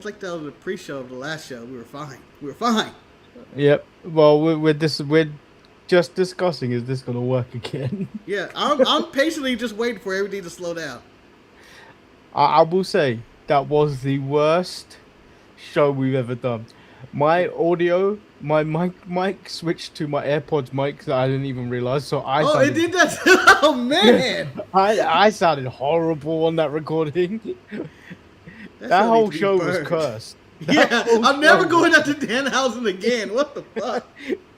It's like that was the pre-show of the last show. We were fine. We were fine. Yep. Well, we're just discussing is this gonna work again? Yeah, I'm patiently just waiting for everything to slow down. I will say that was the worst show we've ever done. My audio, my mic switched to my AirPods mic that I didn't even realize. So I Oh, it sounded, did that. Oh man, I sounded horrible on that recording. that That show needs whole to be show was burned. cursed. Yeah, Whole I'm never show going out to Danhausen again. What the fuck?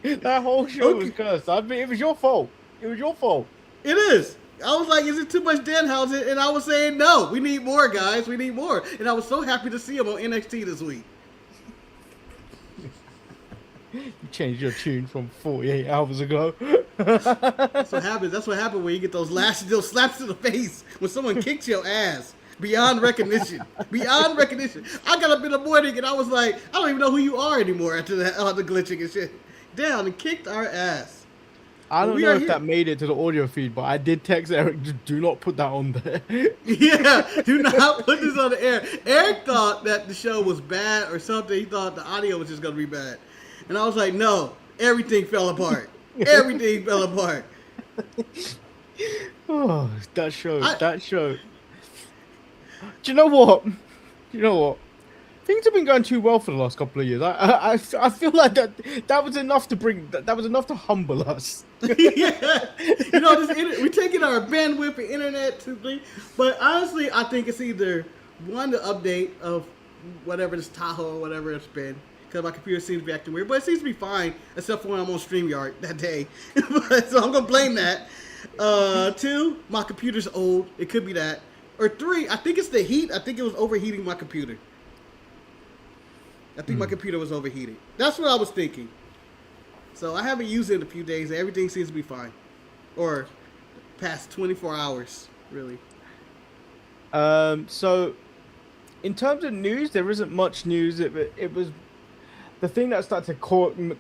That whole show was Okay. cursed. I mean, it was your fault. It was your fault. It is. I was like, is it too much Danhausen? And I was saying, no, we need more, guys. We need more. And I was so happy to see him on NXT this week. You changed your tune from 48 hours ago. That's what happens. That's what happens when you get those slaps to the face when someone kicks your ass. Beyond recognition. Beyond recognition. I got up in the morning and I was like, I don't even know who you are anymore after that, all the glitching and shit. Down and kicked our ass. I But don't we know are if here. that made it to the audio feed, but I did text Eric, do not put that on there. Yeah, do not put this on the air. Eric thought that the show was bad or something. He thought the audio was just going to be bad. And I was like, no, everything fell apart. Everything fell apart. Oh, that show. Do you know what? Things have been going too well for the last couple of years. I feel like that was enough to that was enough to humble us. Yeah, we're taking our bandwidth and internet to thing. But honestly, I think it's either one the update of whatever this Tahoe or whatever it's been, because my computer seems to be acting weird. But it seems to be fine, except for when I'm on StreamYard that day. So I'm gonna blame that. 2, my computer's old. It could be that. Or 3, I think it's the heat. I think it was overheating my computer. I think my computer was overheating. That's what I was thinking. So I haven't used it in a few days. And everything seems to be fine. Or past 24 hours, really. So in terms of news, there isn't much news. It was the thing that started to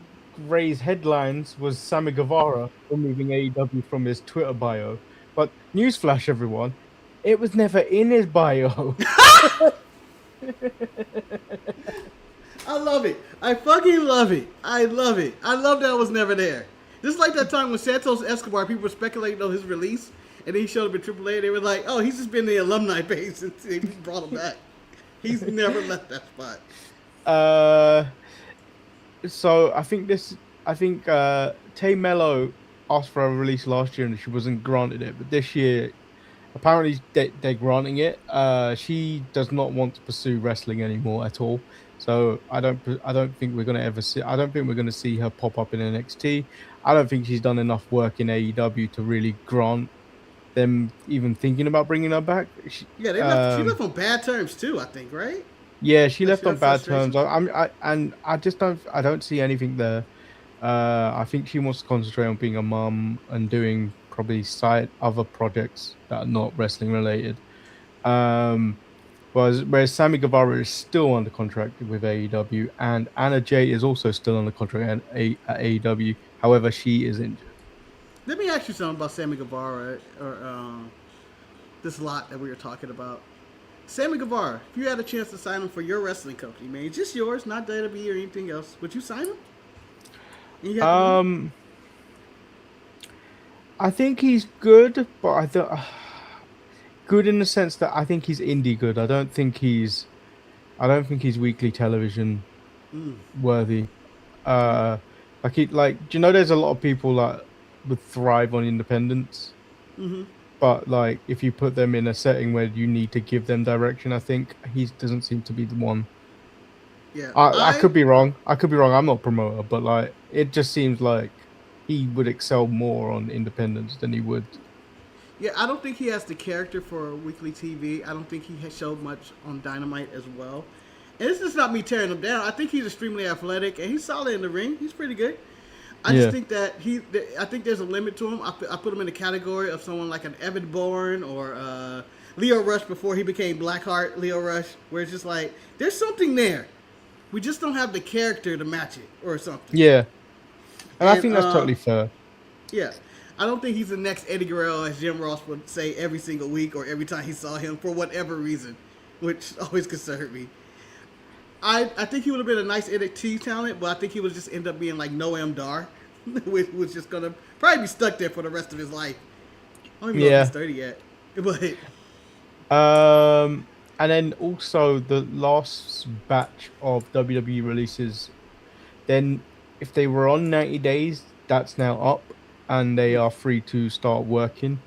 raise headlines was Sammy Guevara removing AEW from his Twitter bio. But newsflash, everyone, it was never in his bio. I love it. I fucking love it. I love it. I love that it was never there. Just like that time when Santos Escobar, people were speculating on his release, and then he showed up at AAA. They were like, "Oh, he's just been in the alumni base since they brought him back. He's never left that spot." So I think Tay Mello asked for a release last year and she wasn't granted it, but this year apparently they're granting it. She does not want to pursue wrestling anymore at all. So I don't think we're gonna ever see. I don't think we're gonna see her pop up in NXT. I don't think she's done enough work in AEW to really grant them even thinking about bringing her back. She left on bad terms too. I think, right? Yeah, she left She on had bad frustration. terms. I don't see anything there. I think she wants to concentrate on being a mum and doing probably other projects that are not wrestling related. Whereas Sammy Guevara is still under contract with AEW, and Anna Jay is also still under contract at AEW. However, she is injured. Let me ask you something about Sammy Guevara or this lot that we were talking about. Sammy Guevara, if you had a chance to sign him for your wrestling company, man, just yours, not WWE or anything else, would you sign him? And you have to leave? I think he's good, but I don't. Good in the sense that I think he's indie good. I don't think he's weekly television worthy. Do you know there's a lot of people that would thrive on independence, but like if you put them in a setting where you need to give them direction, I think he doesn't seem to be the one. Yeah, I could be wrong. I'm not a promoter, but like it just seems like he would excel more on independence than he would. Yeah, I don't think he has the character for weekly TV. I don't think he has showed much on Dynamite as well. And this is not me tearing him down. I think he's extremely athletic and he's solid in the ring. He's pretty good. I just think that I think there's a limit to him. I put him in the category of someone like an Evan Bourne or Leo Rush before he became Blackheart Leo Rush, where it's just like there's something there. We just don't have the character to match it or something. Yeah, and I think that's totally fair. Yeah. I don't think he's the next Eddie Guerrero, as Jim Ross would say every single week or every time he saw him for whatever reason, which always concerned me. I think he would have been a nice NXT talent, but I think he would just end up being like Noam Dar, which was just gonna probably be stuck there for the rest of his life. I don't even know if he's 30 yet, but and then also the last batch of WWE releases. Then, if they were on 90 days, that's now up, and they are free to start working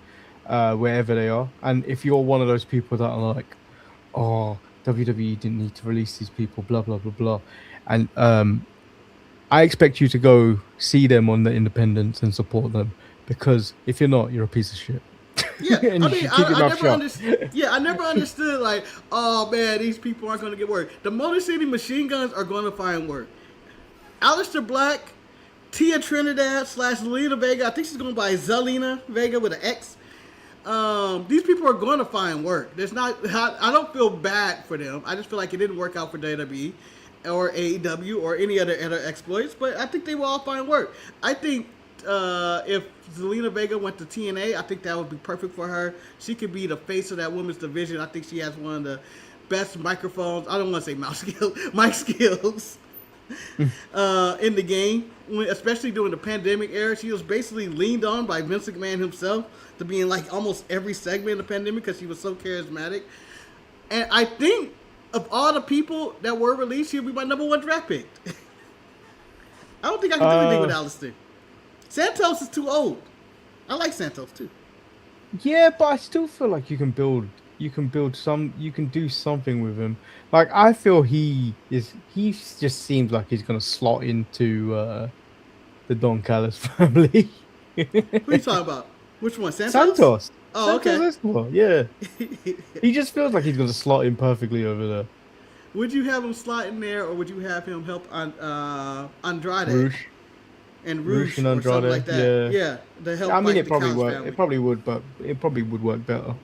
wherever they are. And if you're one of those people that are like, oh, WWE didn't need to release these people, blah blah blah blah, and I expect you to go see them on the independents and support them, because if you're not, you're a piece of shit. Yeah, And I you mean, should keep your I mouth never shut. understood. Yeah, I never understood. Like, oh man, these people aren't going to get work. The Motor City Machine Guns are going to find work. Aleister Black, Tia Trinidad / Zelina Vega. I think she's going by Zelina Vega with an X. These people are going to find work. There's not. I don't feel bad for them. I just feel like it didn't work out for WWE or AEW or any other exploits. But I think they will all find work. I think if Zelina Vega went to TNA, I think that would be perfect for her. She could be the face of that women's division. I think she has one of the best microphones. I don't want to say mic skills in the game, especially during the pandemic era. She was basically leaned on by Vince McMahon himself to be in like almost every segment of the pandemic because she was so charismatic. And I think of all the people that were released, she'll be my #1 draft pick. I don't think I can do anything with Aleister. Santos is too old. I like Santos too. Yeah, but I still feel like you can do something with him. Like, I feel he just seems like he's gonna slot into the Don Callis family. Who are you talking about? Which one? Santos. Oh, okay. Santos Escobar, yeah. He just feels like he's gonna slot in perfectly over there. Would you have him slot in there, or would you have him help on Andrade? Rouge and or Andrade, something like that. yeah. To help I mean, fight it probably the work. family. It probably would, but it probably would work better.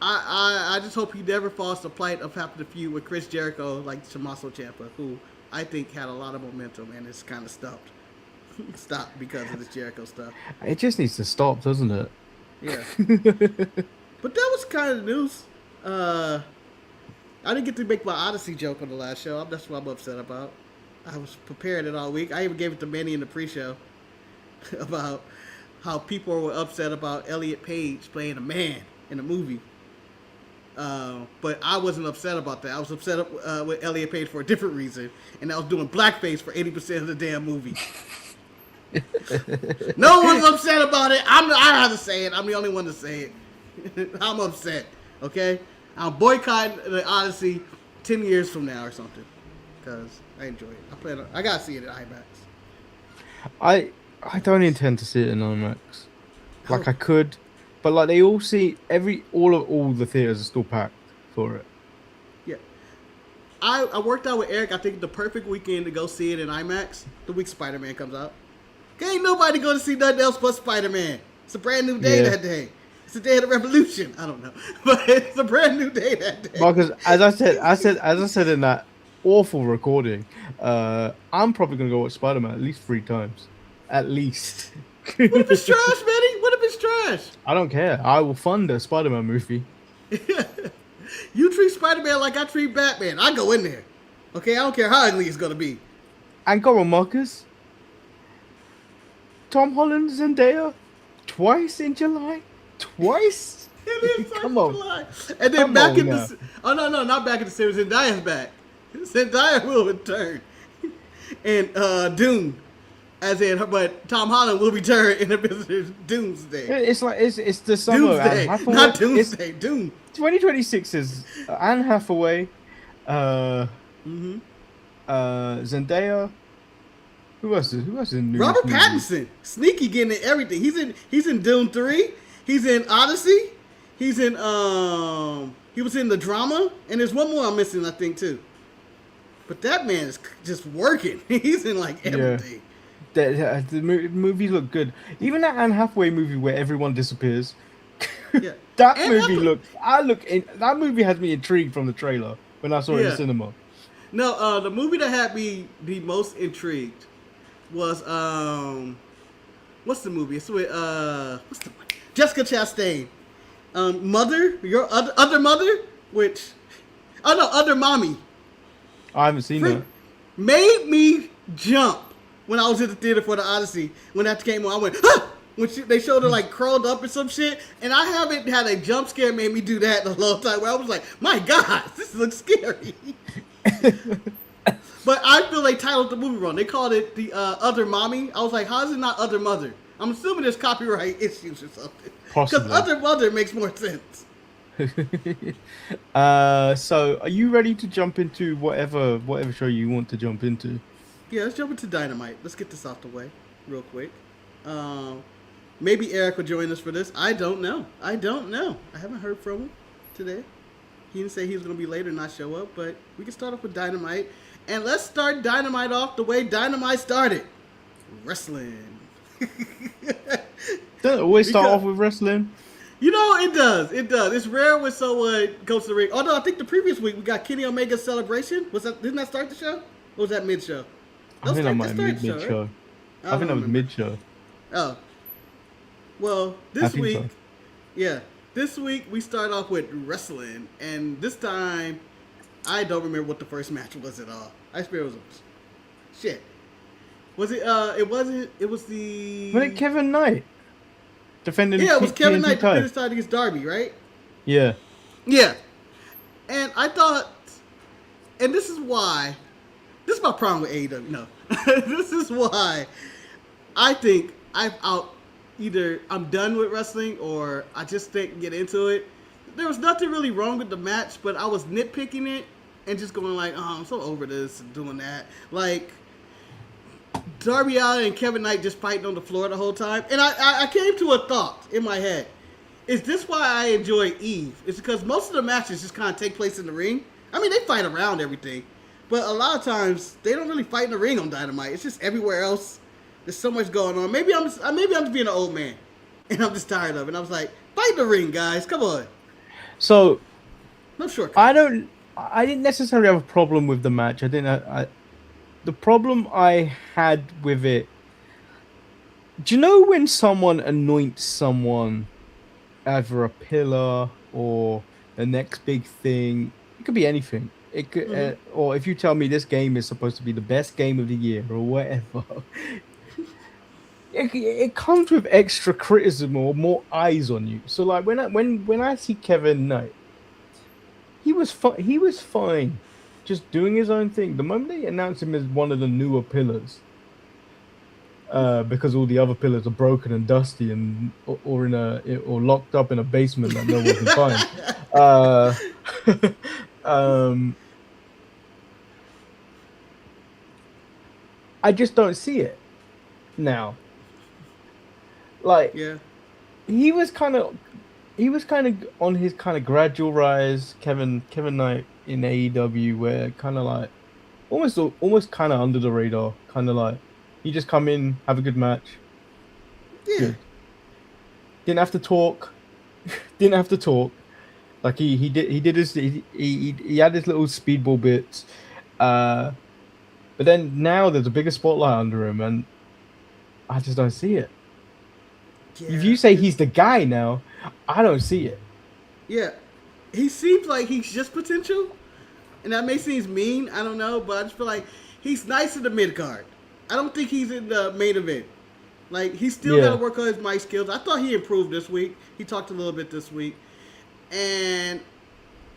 I just hope he never falls to the plight of having to feud with Chris Jericho like Tommaso Ciampa, who I think had a lot of momentum and it's kind of stopped. Stopped because of this Jericho stuff. It just needs to stop, doesn't it? Yeah. But that was kind of the news. I didn't get to make my Odyssey joke on the last show. That's what I'm upset about. I was preparing it all week. I even gave it to Manny in the pre-show about how people were upset about Elliot Page playing a man in a movie. But I wasn't upset about that. I was upset with Elliot Page for a different reason, and I was doing blackface for 80% of the damn movie. No one's upset about it. I have to say it. I'm the only one to say it. I'm upset. Okay, I'm boycotting the Odyssey 10 years from now or something because I enjoy it. I gotta see it at IMAX. I don't intend to see it in IMAX. Like, I could, but like they all see all the theaters are still packed for it. Yeah, I worked out with Eric. I think the perfect weekend to go see it in IMAX, the week Spider-Man comes out. Ain't nobody going to see nothing else but Spider-Man. It's a brand new day that day. It's the day of the revolution. I don't know, but it's a brand new day that day. Because as I said in that awful recording, I'm probably gonna go watch Spider-Man at least 3 times, at least. What if it's trash, Manny? What if it's trash? I don't care. I will fund a Spider-Man movie. You treat Spider-Man like I treat Batman. I go in there. Okay, I don't care how ugly it's gonna be. And go on, Marcus. Tom Holland, Zendaya, twice in July. Twice? It is Come on. July. And then back in the... Oh, no, not back in the series. Zendaya's back. Zendaya will return. And Doom. But Tom Holland will return in the Doomsday. It's like, it's the summer. Doomsday. Not Doomsday. Doom. 2026 is Anne Hathaway, Zendaya. Who else is in new? Robert Pattinson, sneaky getting in everything. He's in Doom 3. He's in Odyssey. He's in he was in the drama, and there's one more I'm missing, I think too. But that man is just working. He's in like everything. Yeah. The movies look good. Even that Anne Hathaway movie where everyone disappears. Yeah. That movie has me intrigued from the trailer when I saw it in the cinema. No, the movie that had me the most intrigued was what's the movie? It's with what's the one? Jessica Chastain. Mother, your other mother, Other Mommy. I haven't seen that. Made me jump when I was in the theater for the Odyssey. When that came on, I went, huh! When they showed her like curled up or some shit. And I haven't had a jump scare made me do that in a long time where I was like, my God, this looks scary. But I feel they titled the movie wrong. They called it The Other Mommy. I was like, how is it not Other Mother? I'm assuming there's copyright issues or something. Possibly. Because Other Mother makes more sense. So are you ready to jump into whatever show you want to jump into? Yeah, let's jump into Dynamite. Let's get this out the way real quick. Maybe Eric will join us for this. I don't know. I haven't heard from him today. He didn't say he was going to be late or not show up, but we can start off with Dynamite. And let's start Dynamite off the way Dynamite started. Wrestling. Don't it always start off with wrestling? You know, it does. It does. It's rare when someone goes to the ring. Although I think the previous week we got Kenny Omega's celebration. Didn't that start the show? Or was that mid-show? I think that might have been mid-show. I think that was mid-show. Oh. Well, this week we start off with wrestling. And this time, I don't remember what the first match was at all. I swear it was shit. Was it, it wasn't, it was the... Was it Kevin Knight? Defending it was Kevin TNT Knight defending his title against Darby, right? Yeah. Yeah. And I thought, and this is why, this is my problem with AEW. No. This is why I think either I'm done with wrestling or I just didn't get into it. There was nothing really wrong with the match, but I was nitpicking it and just going like, oh, I'm so over this and doing that. Like, Darby Allin and Kevin Knight just fighting on the floor the whole time. And I came to a thought in my head. Is this why I enjoy Eve? It's because most of the matches just kind of take place in the ring. I mean, they fight around everything. But a lot of times, they don't really fight in the ring on Dynamite. It's just everywhere else. There's so much going on. Maybe I'm just being an old man. And I'm just tired of it. And I was like, fight in the ring, guys. Come on. So, no shortcut. I didn't necessarily have a problem with the match. The problem I had with it, do you know when someone anoints someone, either a pillar or the next big thing? It could be anything. It could, or if you tell me this game is supposed to be the best game of the year or whatever, it comes with extra criticism or more eyes on you. So like when I see Kevin Knight, he was fine. Just doing his own thing. The moment they announce him as one of the newer pillars, because all the other pillars are broken and dusty and or locked up in a basement that no one can find. I just don't see it now. Like, yeah, he was kind of on his kind of gradual rise, Kevin Knight in AEW, where kind of like almost kind of under the radar, kind of like you just come in, have a good match. Yeah. Good. Didn't have to talk. Like he had his little speedball bits. But then now there's a bigger spotlight under him, and I just don't see it. Yeah. If you say he's the guy now, I don't see it. Yeah. He seems like he's just potential, and that may seem mean, I don't know, but I just feel like he's nice in the mid-card. I don't think he's in the main event. Like, he's still got to work on his mic skills. I thought he improved this week. He talked a little bit this week. And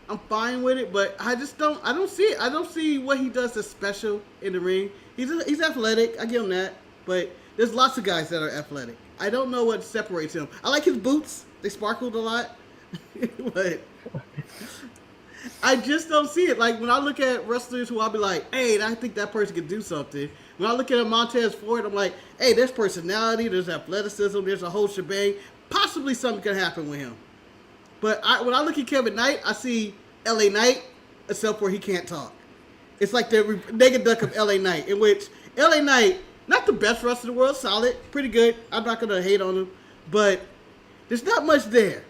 I'm fine with it, but I don't see it. I don't see what he does that's special in the ring. He's athletic, I give him that, but there's lots of guys that are athletic. I don't know what separates him. I like his boots. They sparkled a lot. But I just don't see it. Like, when I look at wrestlers who I'll be like, hey, I think that person could do something. When I look at a Montez Ford, I'm like, hey, there's personality, there's athleticism, there's a whole shebang. Possibly something can happen with him. But when I look at Kevin Knight, I see LA Knight, except for he can't talk. It's like the naked duck of LA Knight, in which LA Knight, not the best wrestler in the world, solid, pretty good. I'm not going to hate on him. But there's not much there.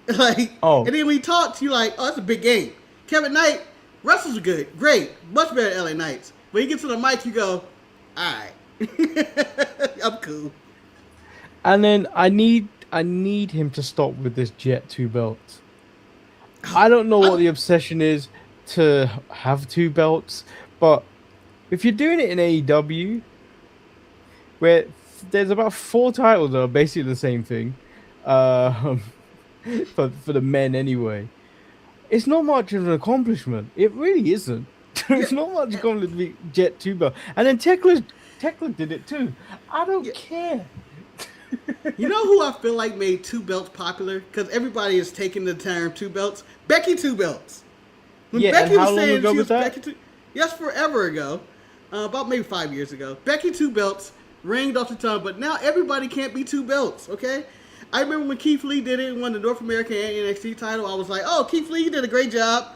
Like, and then when he talks, you're like, oh, that's a big game. Kevin Knight, wrestles are good, great, much better than LA Knights. When you get to the mic, you go, all right, I'm cool. And then I need him to stop with this Jet 2 belt. I don't know what the obsession is. to have two belts, but if you're doing it in AEW, where there's about 4 titles that are basically the same thing, um, for the men anyway, it's not much of an accomplishment. It really isn't. It's not much accomplishment to be Jet 2 belt. And then Tekla did it too. I don't care. You know who I feel like made 2 belts popular? Because everybody is taking the term 2 belts. Becky 2 belts. When Becky and how long ago was that? Becky 2, yes, forever ago. About maybe 5 years ago. Becky 2 belts ringed off the tongue, but now everybody can't be 2 belts, okay? I remember when Keith Lee did it and won the North American and NXT title, I was like, oh, Keith Lee, you did a great job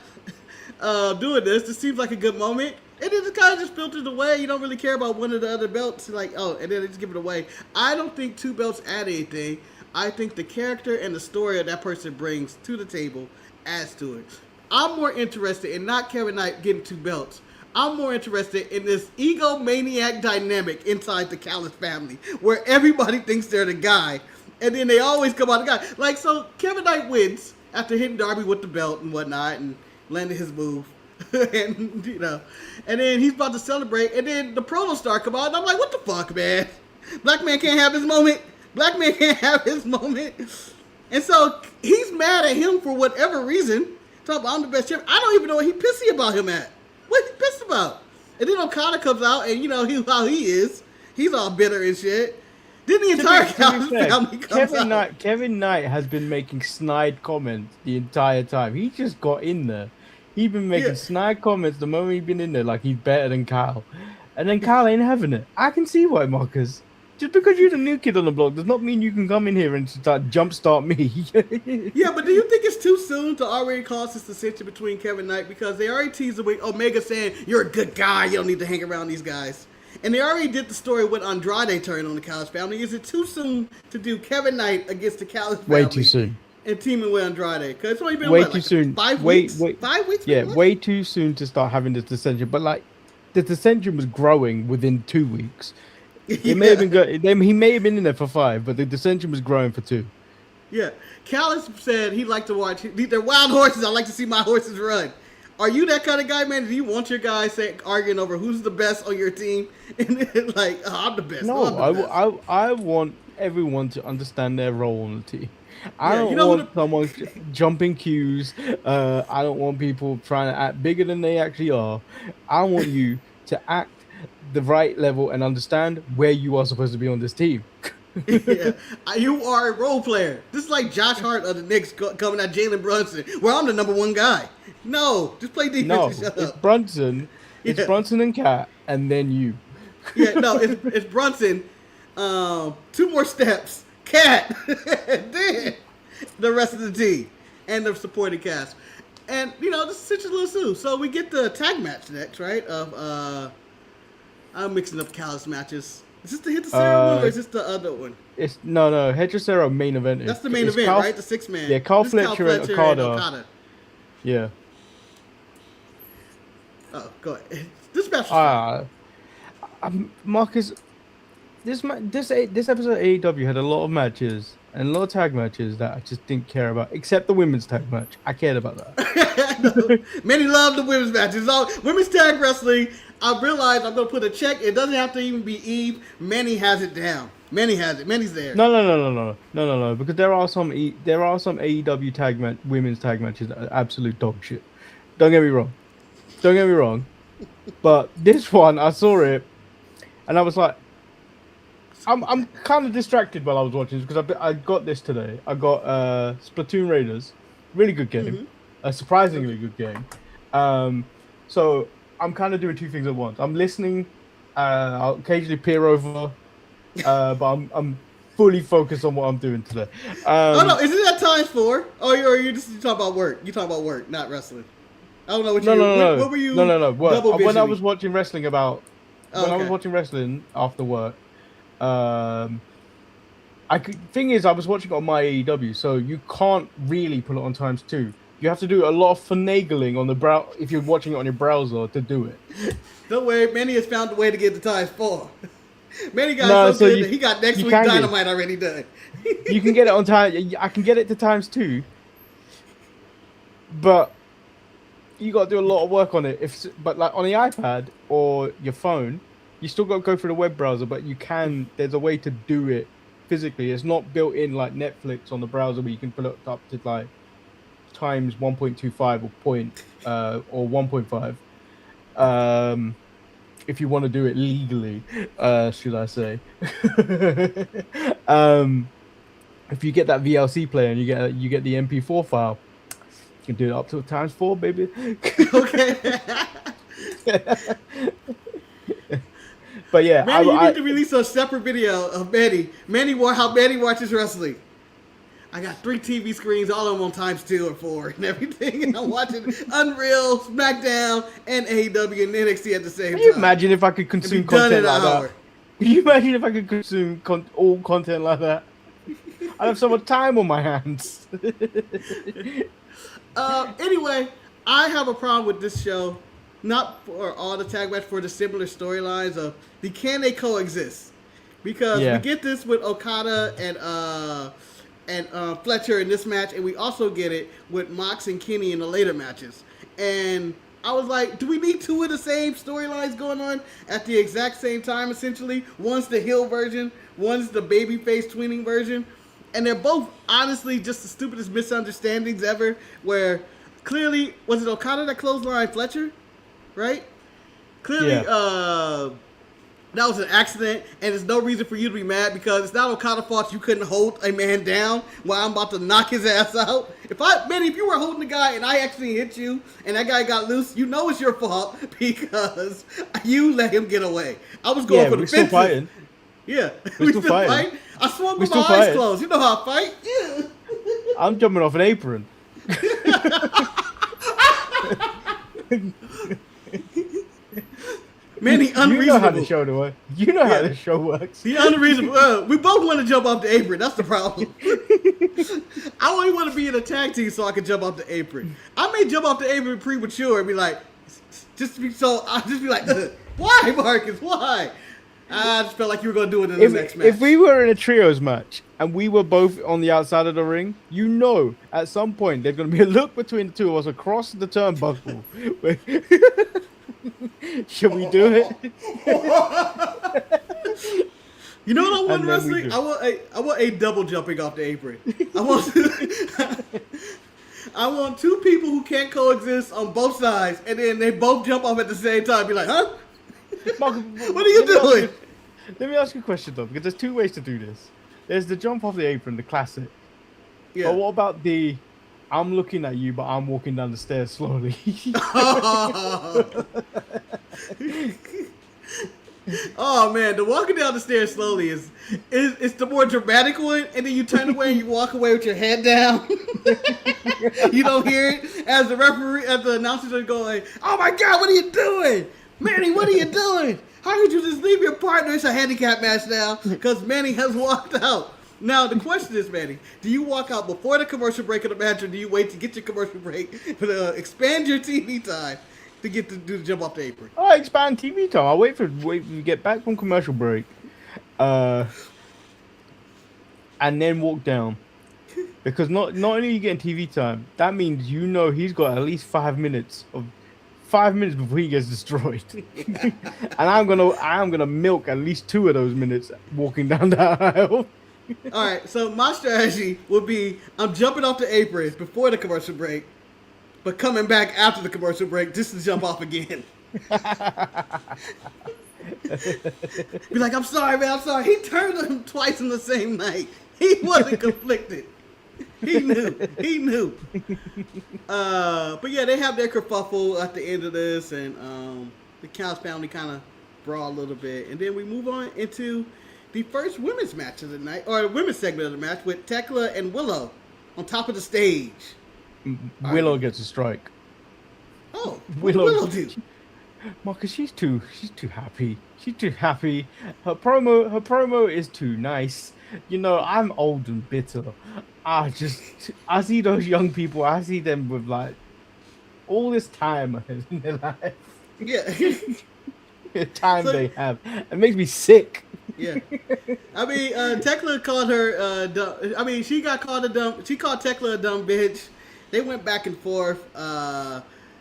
doing this. This seems like a good moment. And then it kind of just filters away. You don't really care about one of the other belts. Like, oh, and then they just give it away. I don't think 2 belts add anything. I think the character and the story that person brings to the table adds to it. I'm more interested in not Kevin Knight getting 2 belts. I'm more interested in this egomaniac dynamic inside the Callis family where everybody thinks they're the guy. And then they always come out the guy. Like, so Kevin Knight wins after hitting Darby with the belt and whatnot and landing his move. And, you know, and then he's about to celebrate. And then the promo star come out. And I'm like, what the fuck, man? Black man can't have his moment. Black man can't have his moment. And so he's mad at him for whatever reason. Talking about I'm the best champ. I don't even know what he pissy about him at. What he pissed about? And then Okada comes out and, you know, how he is. He's all bitter and shit. Then the entire family comes out. Kevin Knight has been making snide comments the entire time. He just got in there. He's been making snide comments the moment he's been in there, like he's better than Kyle. And then Kyle ain't having it. I can see why, Marcus. Just because you're the new kid on the block does not mean you can come in here and start jumpstart me. Yeah, but do you think it's too soon to already cause this dissension between Kevin Knight? Because they already teased with Omega saying, you're a good guy, you don't need to hang around these guys. And they already did the story with Andrade turning on the Callis family. Is it too soon to do Kevin Knight against the Callis family? Way too soon. And teaming with Andrade? Because it's only been, way what, too like soon. 5 weeks? 5 weeks? Yeah, way too soon to start having this dissension. But, like, the dissension was growing within 2 weeks. It may have been good. He may have been in there for 5, but the dissension was growing for 2. Yeah. Callis said he'd like to watch. They're wild horses. I like to see my horses run. Are you that kind of guy, man? Do you want your guys arguing over who's the best on your team? And then, like, oh, I'm the best. No, best. I want everyone to understand their role on the team. I don't want someone jumping queues. I don't want people trying to act bigger than they actually are. I want you to act the right level and understand where you are supposed to be on this team. Yeah, you are a role player. This is like Josh Hart of the Knicks coming at Jalen Brunson, where I'm the number 1 guy. No, just play defense and shut up. Brunson. It's Brunson and Kat, and then you. Yeah, no, it's Brunson. 2 more steps, Kat, and then the rest of the team and the supporting cast. And you know, this is such a little Sue. So we get the tag match next, right? I'm mixing up Callis matches. Is this the Hit the Sarah one or is this the other one? It's no Hit the Sarah main event. That's the main event, right? The 6-man. Yeah, Kyle Fletcher and Okada. Yeah. Oh, go ahead. This match. Marcus, this episode of AEW had a lot of matches and a lot of tag matches that I just didn't care about, except the women's tag match. I cared about that. No, many love the women's matches. All women's tag wrestling. I realized I'm gonna put a check. It doesn't have to even be Eve. Manny has it down. Manny has it. Manny's there. No. Because there are some AEW women's tag matches that are absolute dog shit. Don't get me wrong. But this one, I saw it, and I was like, I'm kind of distracted while I was watching this because I got this today. I got Splatoon Raiders, really good game, a surprisingly good game. So I'm kind of doing 2 things at once. I'm listening. I'll occasionally peer over, but I'm fully focused on what I'm doing today. Oh no, isn't that times 4? Or you talking about work? You talking about work, not wrestling. I don't know what you. What were you? No. What? When I was watching wrestling when I was watching wrestling after work, thing is I was watching it on my AEW, so you can't really put it on times 2. You have to do a lot of finagling on the if you're watching it on your browser to do it. Don't worry, Manny has found a way to get the times 4. Manny got so good that he got next week Dynamite already done. You can get it on time. I can get it to times 2, but you got to do a lot of work on it. But like on the iPad or your phone, you still got to go through the web browser. But you can. There's a way to do it physically. It's not built in like Netflix on the browser where you can pull it up to like times 1.25 or 1.5. If you want to do it legally, should I say? If you get that VLC player and you get the MP4 file, you can do it up to times 4, baby. Okay. But yeah, Manny, you need to release a separate video of Manny. How Manny watches wrestling. I got 3 TV screens, all of them on times 2 or 4 and everything, and I'm watching Unreal, SmackDown, and AEW and NXT at the same time. Can you imagine if I could consume content like that? Can you imagine if I could consume all content like that? I have so much time on my hands. Anyway, I have a problem with this show. Not for all the tag match, for the similar storylines of can they coexist? Because we get this with Okada and Fletcher in this match, and we also get it with Mox and Kenny in the later matches. And I was like, do we need 2 of the same storylines going on at the exact same time, essentially? One's the heel version, one's the babyface tweening version. And they're both, honestly, just the stupidest misunderstandings ever, where clearly, was it Okada that clotheslined Fletcher? Right? Clearly, that was an accident, and there's no reason for you to be mad because it's not Okada's fault you couldn't hold a man down while I'm about to knock his ass out. If you were holding the guy and I actually hit you and that guy got loose, you know it's your fault because you let him get away. I was going for the fences. Still fighting. Yeah, we still fighting. I swung with my eyes closed. You know how I fight? Yeah. I'm jumping off an apron. Manny, unreasonable. You know how the show works. You know how the show works. The unreasonable. We both want to jump off the apron. That's the problem. I only want to be in a tag team so I can jump off the apron. I may jump off the apron premature and be like, I'll just be like, why, Marcus? Why? I just felt like you were going to do it in the next match. If we were in a trios match and we were both on the outside of the ring, at some point there's going to be a look between the two of us across the turnbuckle. Should we do it? You know what I want in wrestling? I want a double jumping off the apron. I want 2 people who can't coexist on both sides, and then they both jump off at the same time. Be like, huh? Mark, what are you doing? Let me ask you a question though, because there's 2 ways to do this. There's the jump off the apron, the classic. Yeah. But what about the I'm looking at you, but I'm walking down the stairs slowly? Oh man, the walking down the stairs slowly is the more dramatic one, and then you turn away and you walk away with your head down. You don't hear it as the announcers are going, "Oh my God, what are you doing, Manny? What are you doing? How could you just leave your partner? It's a handicap match now because Manny has walked out." Now the question is, Manny, do you walk out before the commercial break of the match, or do you wait to get your commercial break to expand your TV time to get to do the jump off the apron? Oh, expand TV time. I'll wait for you get back from commercial break, and then walk down, because not only are you getting TV time, that means he's got at least 5 minutes before he gets destroyed, and I'm gonna milk at least 2 of those minutes walking down that aisle. All right, so my strategy would be I'm jumping off the apron before the commercial break, but coming back after the commercial break just to jump off again. Be like, I'm sorry, man, I'm sorry. He turned him twice in the same night. He wasn't conflicted. He knew. But yeah, they have their kerfuffle at the end of this, and the Cows family kind of brawl a little bit, and then we move on into the first women's match of the night, or the women's segment of the match, with Tekla and Willow on top of the stage. Willow gets a strike. Oh, Willow do? Marcus, she's too happy. She's too happy. Her promo is too nice. I'm old and bitter. I see those young people. I see them with like all this time in their life. Yeah. They have. It makes me sick. Yeah. I mean, Tekla called her dumb. She got called a dumb. She called Tekla a dumb bitch. They went back and forth.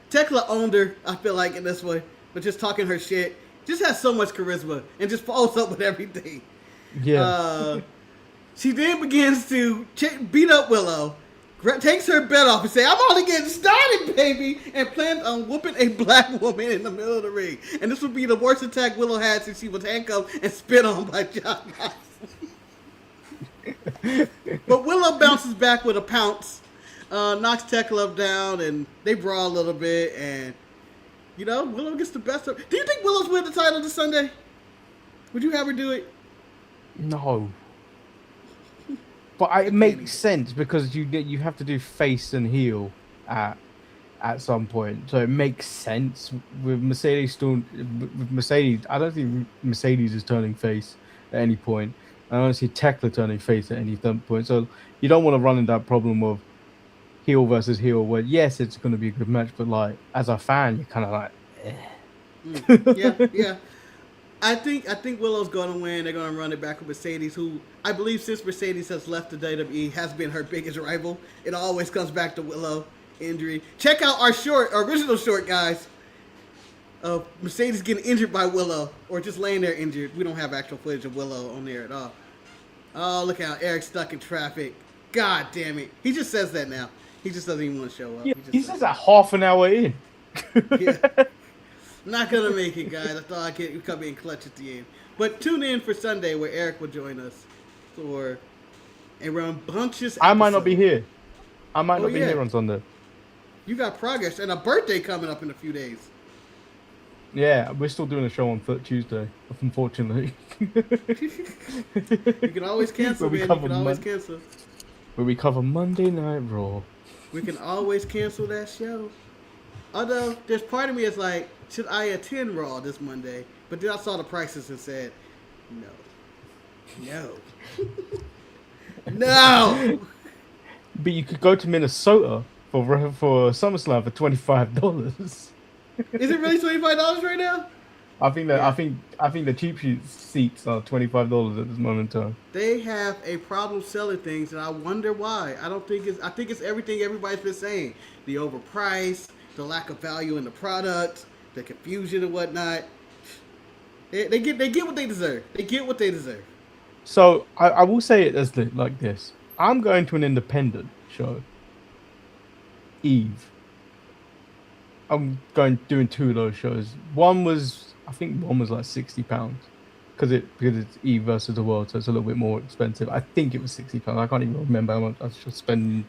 Tekla owned her, I feel like, in this one. But just talking her shit. Just has so much charisma. And just follows up with everything. Yeah. She then begins to beat up Willow. Takes her belt off and say, "I'm only getting started, baby," and plans on whooping a black woman in the middle of the ring. And this would be the worst attack Willow had since she was handcuffed and spit on by John Moxley. But Willow bounces back with a pounce, knocks Tekla down, and they brawl a little bit. And Willow gets the best of. Do you think Willow's win the title this Sunday? Would you have her do it? No. But it makes sense because you have to do face and heel at some point, so it makes sense with Mercedes. With Mercedes, I don't think Mercedes is turning face at any point. I don't see Tekla turning face at any point. So you don't want to run into that problem of heel versus heel, where yes, it's going to be a good match, but like as a fan, you're kind of like, eh. Yeah. I think Willow's going to win. They're going to run it back with Mercedes, who I believe since Mercedes has left the WWE has been her biggest rival. It always comes back to Willow injury. Check out our original short, guys, of Mercedes getting injured by Willow or just laying there injured. We don't have actual footage of Willow on there at all. Oh, look how Eric's stuck in traffic. God damn it. He just says that now. He just doesn't even want to show up. Yeah, he says that half an hour in. Yeah. Not gonna make it, guys. I thought I could come in clutch at the end. But tune in for Sunday where Eric will join us for a rambunctious episode. I might not be here. I might not be here on Sunday. You got progress and a birthday coming up in a few days. Yeah, we're still doing a show on Tuesday, unfortunately. You can always cancel, man. You can always cancel. Where we cover Monday Night Raw. We can always cancel that show. Although, there's part of me that's like, should I attend Raw this Monday? But then I saw the prices and said, no. No! But you could go to Minnesota for SummerSlam for $25. Is it really $25 right now? I think the cheap seats are $25 at this moment in time. They have a problem selling things, and I wonder why. I think it's everything everybody's been saying. The overpriced, the lack of value in the product, the confusion and whatnot. They get what they deserve. They get what they deserve. So I will say it as like this. I'm going to an independent show. Eve. I'm doing two of those shows. I think one was like £60 because it's Eve versus the World, so it's a little bit more expensive. I think it was £60. I can't even remember how much I should spend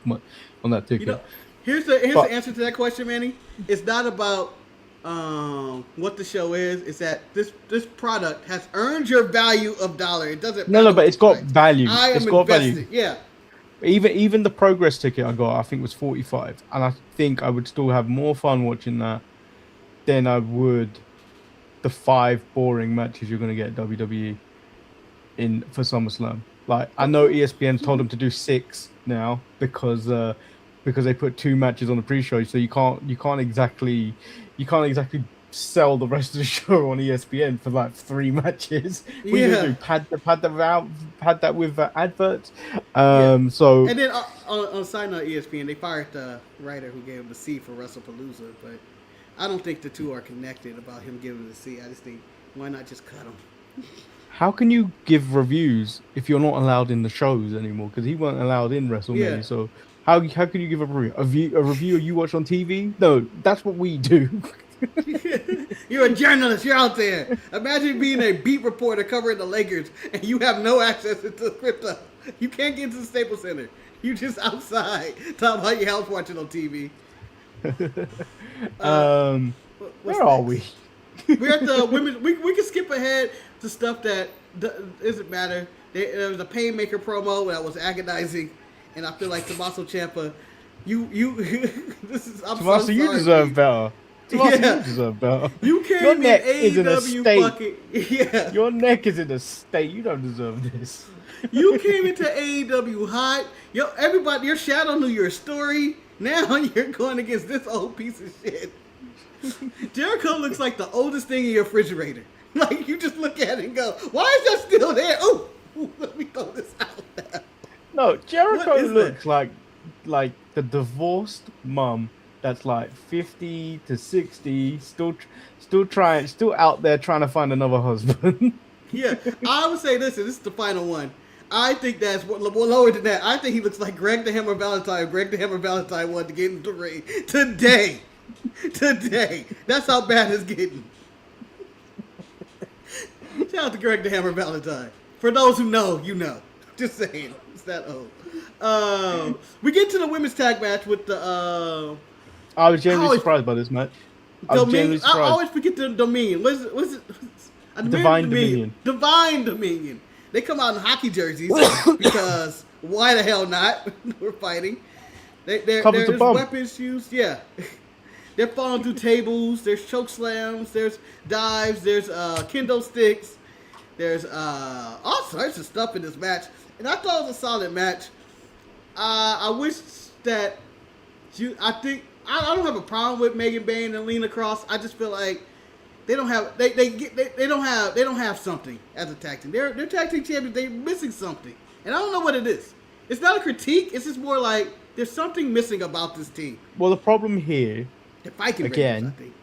on that ticket. Here's the answer to that question, Manny. It's not about what the show is. It's that this product has earned your value of dollar. It doesn't. No, but it's got value. It's got value. Yeah. Even the Progress ticket I got, I think was $45, and I think I would still have more fun watching that than I would the 5 boring matches you're going to get at WWE for SummerSlam. Like, I know ESPN told them to do 6 now because they put 2 matches on the pre-show, so you can't exactly sell the rest of the show on ESPN for like 3 matches. What are you gonna do? Pad that with adverts. So and then on side note, ESPN, they fired the writer who gave him the C for WrestlePalooza, but I don't think the two are connected about him giving the C. I just think, why not just cut him? How can you give reviews if you're not allowed in the shows anymore? Because he wasn't allowed in WrestleMania. Yeah. So how can you give a review? A review you watch on TV? No, that's what we do. You're a journalist. You're out there. Imagine being a beat reporter covering the Lakers and you have no access to the crypto. You can't get to the Staples Center. You just outside talking about your house watching on TV. Where are we? We're at the women. We can skip ahead to stuff that doesn't matter. There was a Painmaker promo that was agonizing, and I feel like Tommaso Ciampa, you this is. I'm Tommaso, so you sorry, deserve better. Tommaso, you deserve better. You came Your in neck is in a AEW state. fucking yeah. Your neck is in a state. You don't deserve this. You came into AEW hot. Everybody, your shadow knew your story. Now you're going against this old piece of shit. Jericho looks like the oldest thing in your refrigerator. Like, you just look at it and go, why is that still there? Oh, let me throw this out there. No, Jericho looks like the divorced mum that's like 50 to 60, still out there trying to find another husband. Yeah, I would say this is the final one. I think that's lower than that. I think he looks like Greg the Hammer Valentine. Greg the Hammer Valentine wanted to get into the ring today. Today. That's how bad it's getting. Shout out to Greg the Hammer Valentine. For those who know, you know. Just saying. It's that old. We get to the women's tag match with the... I was genuinely surprised by this match. I always forget the Dominion. What's it? Divine Dominion. Divine Dominion. They come out in hockey jerseys because why the hell not? We're fighting. There's weapons used. Yeah. They're falling through tables. There's choke slams. There's dives. There's kendo sticks. There's all sorts of stuff in this match. And I thought it was a solid match. I wish that I don't have a problem with Megan Bayne and Lena Cross. I just feel like they don't have something as a tag team. They're tag team champions. They're missing something, and I don't know what it is. It's not a critique. It's just more like there's something missing about this team. Well, the problem here, again, I think.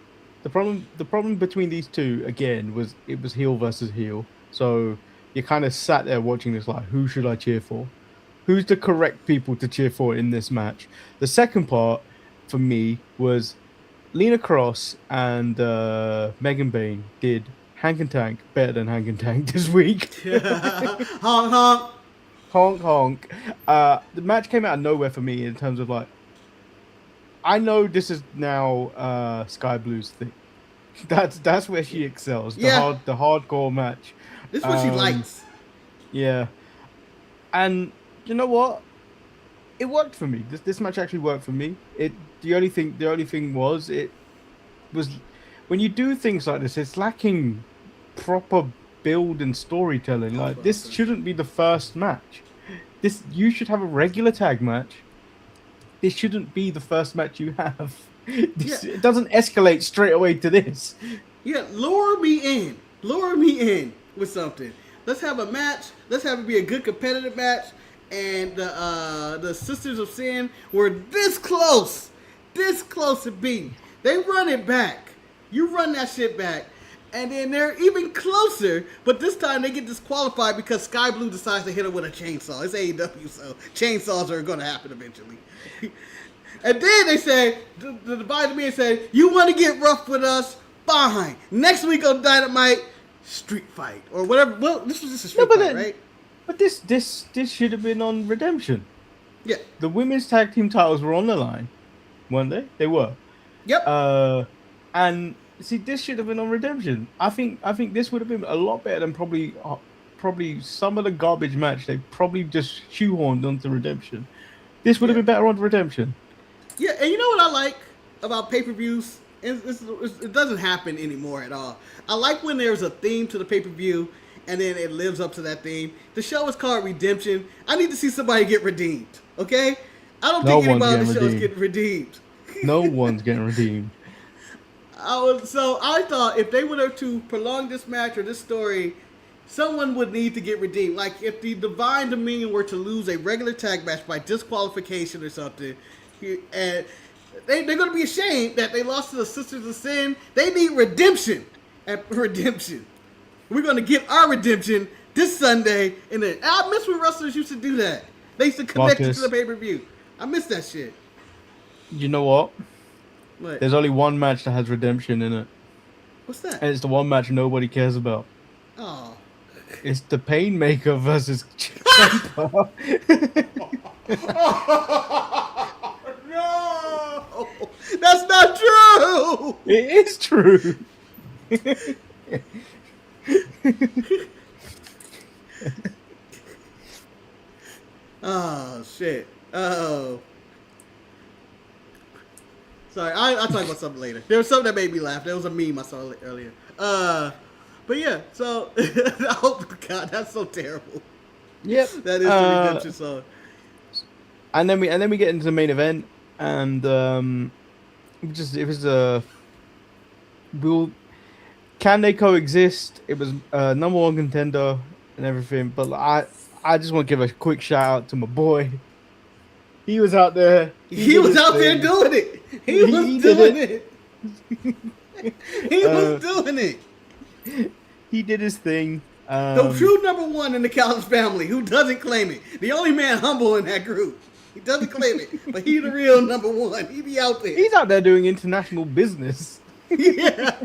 the problem between these two again was it was heel versus heel. So you kind of sat there watching this like, who should I cheer for? Who's the correct people to cheer for in this match? The second part for me was Lena Cross and Megan Bayne did Hank and Tank better than Hank and Tank this week. Honk, honk. Honk, honk. The match came out of nowhere for me in terms of like, I know this is now Sky Blue's thing. That's where she excels. The hardcore match. This is what she likes. Yeah. And you know what? It worked for me. This match actually worked for me. The only thing was when you do things like this, it's lacking proper build and storytelling. Like this shouldn't be the first match. You should have a regular tag match. This shouldn't be the first match you have. It doesn't escalate straight away to this. Yeah, lure me in with something. Let's have a match. Let's have it be a good competitive match. And the Sisters of Sin were this close to beating. They run it back. You run that shit back. And then they're even closer, but this time they get disqualified because Sky Blue decides to hit her with a chainsaw. It's AEW, so chainsaws are going to happen eventually. And then they say, the Divine Dominion said, you want to get rough with us? Fine. Next week on Dynamite, street fight. Or whatever. Well, this was just a street fight, right? But this should have been on Redemption. Yeah. The women's tag team titles were on the line, weren't they? They were. Yep. And see, this should have been on Redemption. I think this would have been a lot better than probably some of the garbage match they probably just shoehorned onto Redemption. This would have been better on Redemption. Yeah, and you know what I like about pay-per-views? It doesn't happen anymore at all. I like when there's a theme to the pay-per-view and then it lives up to that theme. The show is called Redemption. I need to see somebody get redeemed, okay? I don't think anybody on the show is getting redeemed. No one's getting redeemed. So I thought if they were to prolong this match or this story, someone would need to get redeemed. Like if the Divine Dominion were to lose a regular tag match by disqualification or something, and they're going to be ashamed that they lost to the Sisters of Sin. They need redemption at Redemption. We're going to get our redemption this Sunday. And then I miss when wrestlers used to do that. They used to connect it to the pay-per-view. I miss that shit. You know what? What? There's only one match that has redemption in it. What's that? And it's the one match nobody cares about. Oh. It's the Painmaker versus Champa. No! That's not true! It is true. Oh, shit. Oh. Sorry, I'll talk about something later. There was something that made me laugh. There was a meme I saw earlier. But yeah, so, oh God, that's so terrible. Yep. That is the redemption song. And then we get into the main event, and it was can they coexist? It was number one contender and everything, but I just want to give a quick shout out to my boy. He was out there. He was out there doing it. He was He doing did it. He was doing it. He did his thing. The true number one in the Callis family, who doesn't claim it. The only man humble in that group. He doesn't claim it, but he the real number one. He be out there. He's out there doing international business. Yeah.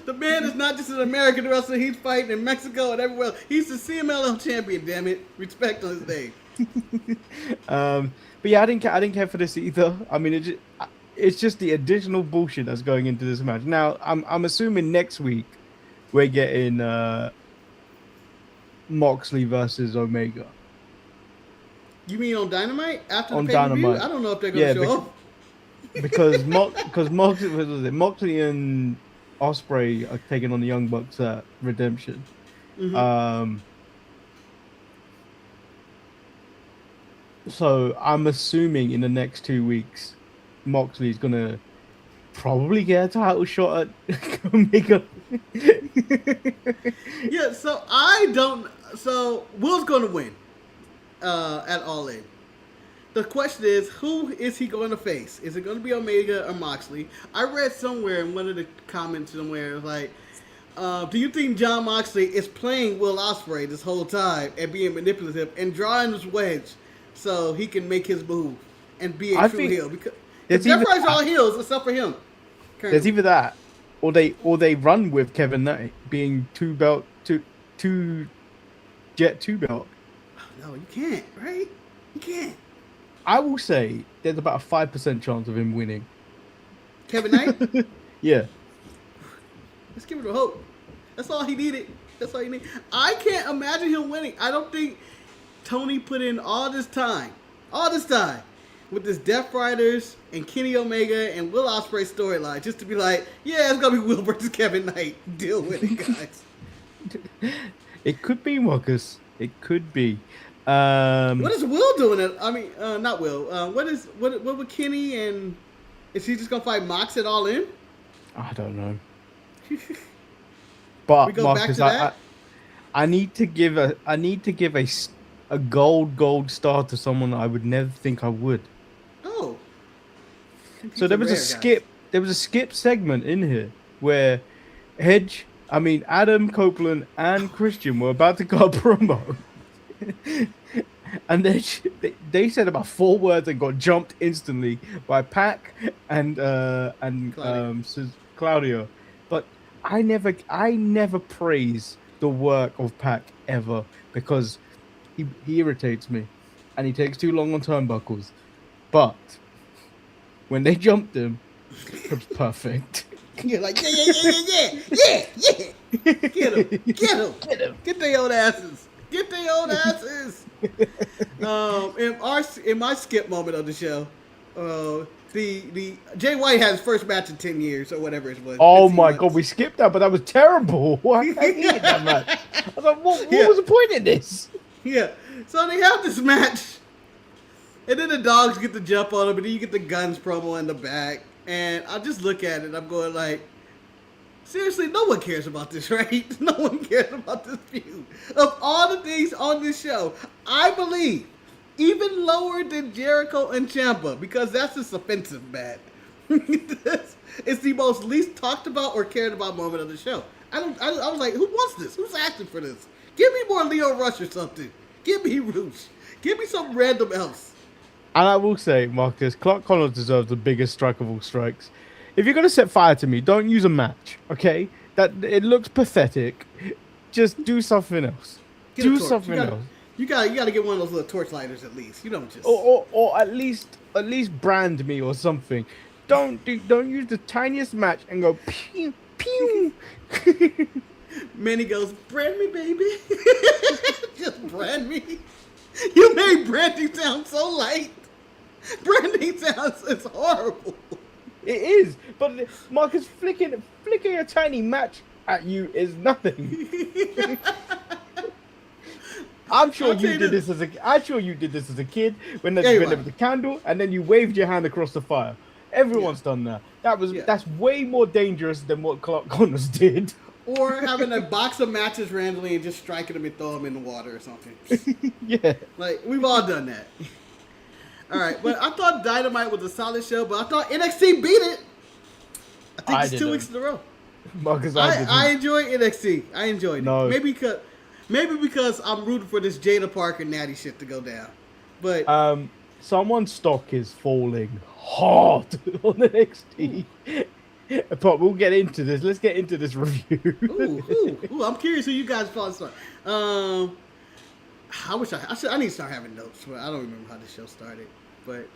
The man is not just an American wrestler. He's fighting in Mexico and everywhere else. He's the CMLL champion, damn it. Respect on his name. But yeah, I didn't care for this either. I mean, it's just the additional bullshit that's going into this match. Now, I'm assuming next week we're getting Moxley versus Omega. You mean on Dynamite? After the On pay-per-view? Dynamite. I don't know if they're going to show up. Because Moxley and Ospreay are taking on the Young Bucks at Redemption. Mm-hmm. So I'm assuming in the next 2 weeks, Moxley's gonna probably get a title shot at Omega. Yeah, so Will's going to win at All In. The question is, who is he going to face? Is it going to be Omega or Moxley? I read somewhere in one of the comments somewhere, it was like, do you think Jon Moxley is playing Will Ospreay this whole time and being manipulative and drawing his wedge so he can make his move and be a true heel? Because everybody's all heels except for him. Currently. There's either that, or they run with Kevin Knight being two belt. No, you can't, right? You can't. I will say there's about a 5% chance of him winning. Kevin Knight? Yeah. Let's give it a hope. That's all he needed. That's all he needed. I can't imagine him winning. I don't think Tony put in all this time with this Death Riders and Kenny Omega and Will Ospreay storyline just to be like, yeah, it's going to be Will versus Kevin Knight. Deal with it, guys. It could be, Marcus. It could be. What is Will doing? I mean, not Will. What would Kenny and is he just gonna fight Mox at All In? I don't know. But we go Marcus, back to that? I need to give a gold star to someone I would never think I would. Oh. So there was a skip. There was a skip segment in here where Adam Copeland and Christian were about to go a promo. And then they said about 4 words and got jumped instantly by Pac and Claudio. But I never praise the work of Pac ever because he irritates me and he takes too long on turnbuckles. But when they jumped him, it was perfect. You're like, yeah. Get him. Get their old asses. Get their old asses. In my skip moment of the show, the Jay White had his first match in 10 years or whatever it was. Oh my God, we skipped that, but that was terrible. I hated that match. I was like, what was the point in this? Yeah. So they have this match, and then the dogs get to jump on him, and then you get the Guns promo in the back, and I just look at it, I'm going like, seriously, no one cares about this, right? No one cares about this feud. Of all the things on this show, I believe even lower than Jericho and Ciampa, because that's just offensive bad. It's the most least talked about or cared about moment of the show. I was like, who wants this? Who's acting for this? Give me more Leo Rush or something. Give me Roosh. Give me some random else. And I will say, Marcus, Clark Connors deserves the biggest strike of all strikes. If you're going to set fire to me, don't use a match, okay? That it looks pathetic. Just do something else. Do something else. You gotta get one of those little torch lighters at least. You don't just or at least brand me or something. Don't use the tiniest match and go pew pew. Manny goes, brand me, baby. Just brand me. You made branding sound so light. Branding is horrible. It is, but Marcus flicking a tiny match at you is nothing. I'm sure you did this as a kid when there was a candle and then you waved your hand across the fire. Everyone's done that. That's way more dangerous than what Clark Connors did. Or having a box of matches randomly and just striking them and throw them in the water or something. Yeah. Like, we've all done that. All right, but I thought Dynamite was a solid show, but I thought NXT beat it. I think it's 2 weeks in a row. Because I enjoyed NXT. I enjoyed No. it. Maybe because I'm rooting for this Jada Parker Natty shit to go down. But someone's stock is falling hard on NXT. But we'll get into this. Let's get into this review. Ooh, I'm curious who you guys thought. I need to start having notes, but I don't remember how the show started. But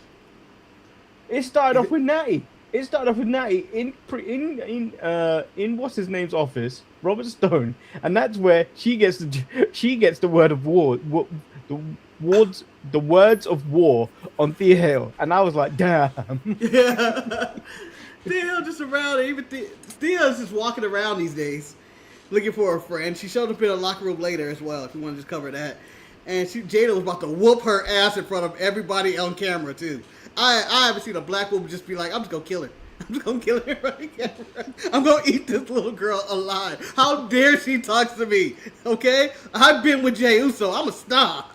it started off with Natty. In what's his name's office, Robert Stone, and that's where she gets the word of war, the words of war on Thea Hale, and I was like, damn. Yeah. Thea just around. Even Thea's just walking around these days, looking for a friend. She showed up in a locker room later as well. If you want to just cover that, and Jada was about to whoop her ass in front of everybody on camera too. I haven't seen a black woman just be like, I'm just gonna kill her. I'm just gonna kill her right camera. I'm gonna eat this little girl alive. How dare she talk to me? Okay, I've been with Jey Uso. I'm a star.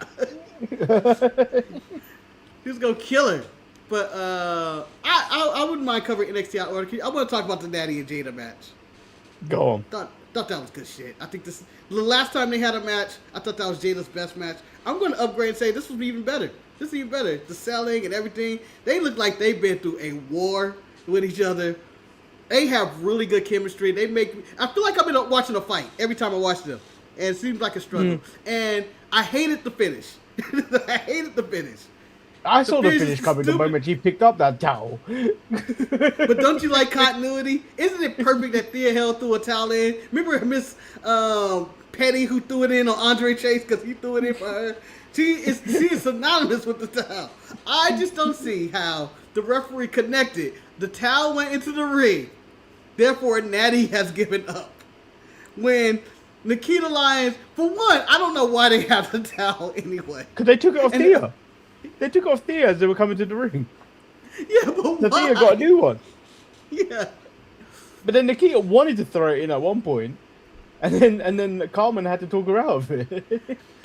He's gonna kill her. But I wouldn't mind covering NXT out order. I want to talk about the Natty and Jada match. Go on. Thought that was good shit. I think the last time they had a match, I thought that was Jada's best match. I'm going to upgrade and say this was even better. This is even better. The selling and everything. They look like they've been through a war with each other. They have really good chemistry. I feel like I've been watching a fight every time I watch them. And it seems like a struggle. And I hated the finish. I saw the finish coming the moment she picked up that towel. But don't you like continuity? Isn't it perfect that Thea Hale threw a towel in? Remember Miss Petty who threw it in on Andre Chase because he threw it in for her? She is synonymous with the towel. I just don't see how the referee connected. The towel went into the ring. Therefore, Natty has given up. When Nikita Lyons, for one, I don't know why they have the towel anyway. Because they took it off Thea. They took off Thea as they were coming to the ring. Yeah, but the why? Thea got a new one. Yeah. But then Nikita wanted to throw it in at one point, and then Carmen had to talk her out of it.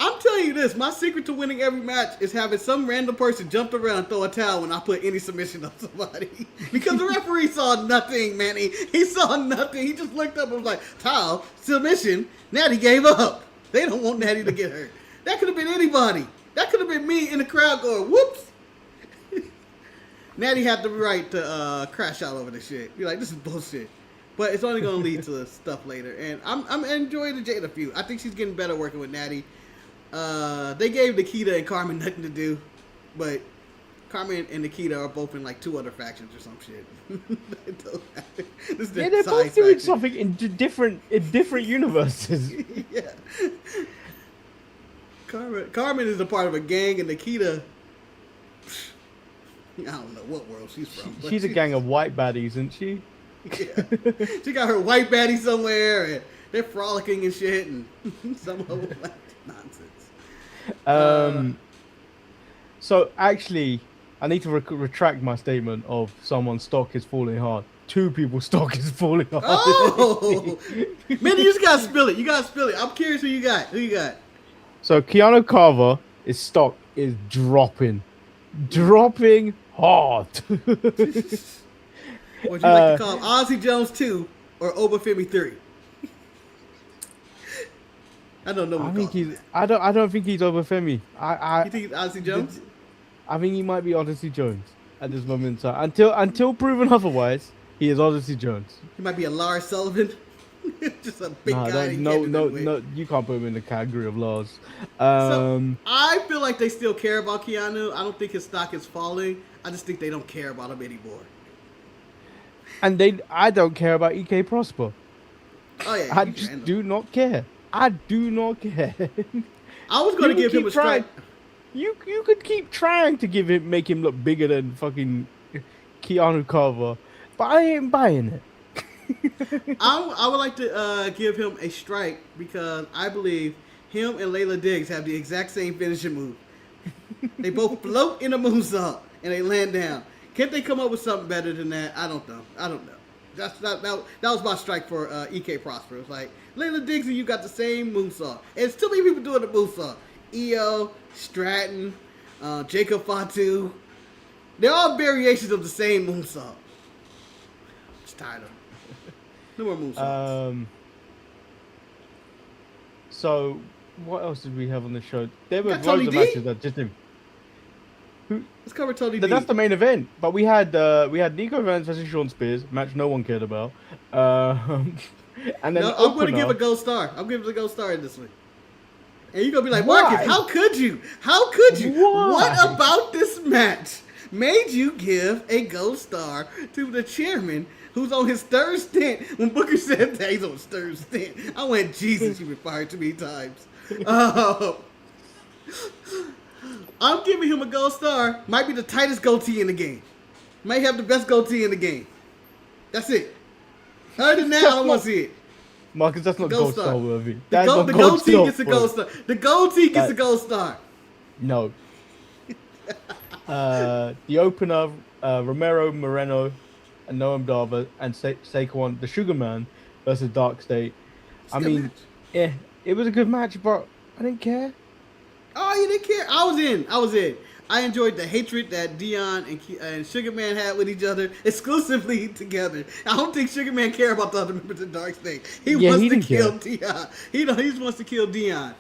I'm telling you this, my secret to winning every match is having some random person jump around and throw a towel when I put any submission on somebody. Because the referee saw nothing, Manny. He saw nothing. He just looked up and was like, towel, submission, Natty gave up. They don't want Natty to get hurt. That could have been anybody. That could have been me in the crowd going, whoops. Natty had the right to crash out over this shit. Be like, this is bullshit. But it's only going to lead to stuff later. And I'm enjoying the Jada feud. I think she's getting better working with Natty. They gave Nikita and Carmen nothing to do. But Carmen and Nikita are both in like 2 other factions or some shit. They're both doing something in different universes. Yeah. Carmen is a part of a gang, and Nikita, I don't know what world she's from. She's a gang of white baddies, isn't she? Yeah. She got her white baddie somewhere, and they're frolicking and shit, and some of them like nonsense. So actually, I need to retract my statement of someone's stock is falling hard. 2 people's stock is falling hard. Oh! Man, you just gotta spill it. I'm curious who you got. So Keanu Carver, his stock is dropping hard. Would you like to call him Ozzy Jones 2 or Obafemi 3? I don't know. I don't think he's Obafemi. You think he's Ozzy Jones? I think he might be Odyssey Jones at this moment in time. Until proven otherwise, he is Odyssey Jones. He might be a Lars Sullivan. Just a big guy. No, you can't put him in the category of Lars. So I feel like they still care about Keanu. I don't think his stock is falling. I just think they don't care about him anymore. And I don't care about EK Prosper. Oh yeah, I just do not care. I do not care. I was going to give him a strike. You could keep trying to make him look bigger than fucking Keanu Carver, but I ain't buying it. I would like to give him a strike because I believe him and Layla Diggs have the exact same finishing move. They both float in a moonsault and they land down. Can't they come up with something better than that? I don't know. That was my strike for EK Prosper. It's like Layla Diggs and you got the same moonsault. And it's too many people doing the moonsault. EO, Stratton, Jacob Fatu, They're all variations of the same moonsault. It's tired of it. No more moonsaults. So, what else did we have on the show? There were Tony loads of D? matches that just didn't. Let's cover Tony D. That's the main event. But we had Nico Evans versus Sean Spears, match no one cared about. And then No, I'm going to give a gold star. I'm giving it a gold star in this one. And you're going to be like, Why? Marcus, how could you? How could you? Why? What about this match made you give a gold star to the chairman who's on his third stint? When Booker said that he's on his third stint, I went, Jesus, you've been fired too many times. I'm giving him a gold star. Might be the tightest goatee in the game. Might have the best goatee in the game. That's it. Other than that, I don't want to see it. Marcus, that's not gold star worthy. The goatee gets a gold star. The goatee gets a gold star. No. The opener, Romero Moreno and Noam Dar and Saquon, the Sugar Man versus Dark State. I mean, yeah, it was a good match, but I didn't care. Oh, you didn't care? I was in. I enjoyed the hatred that Dion and Sugar Man had with each other exclusively together. I don't think Sugar Man cared about the other members of Dark State. He wants to kill Dion. He just wants to kill Dion.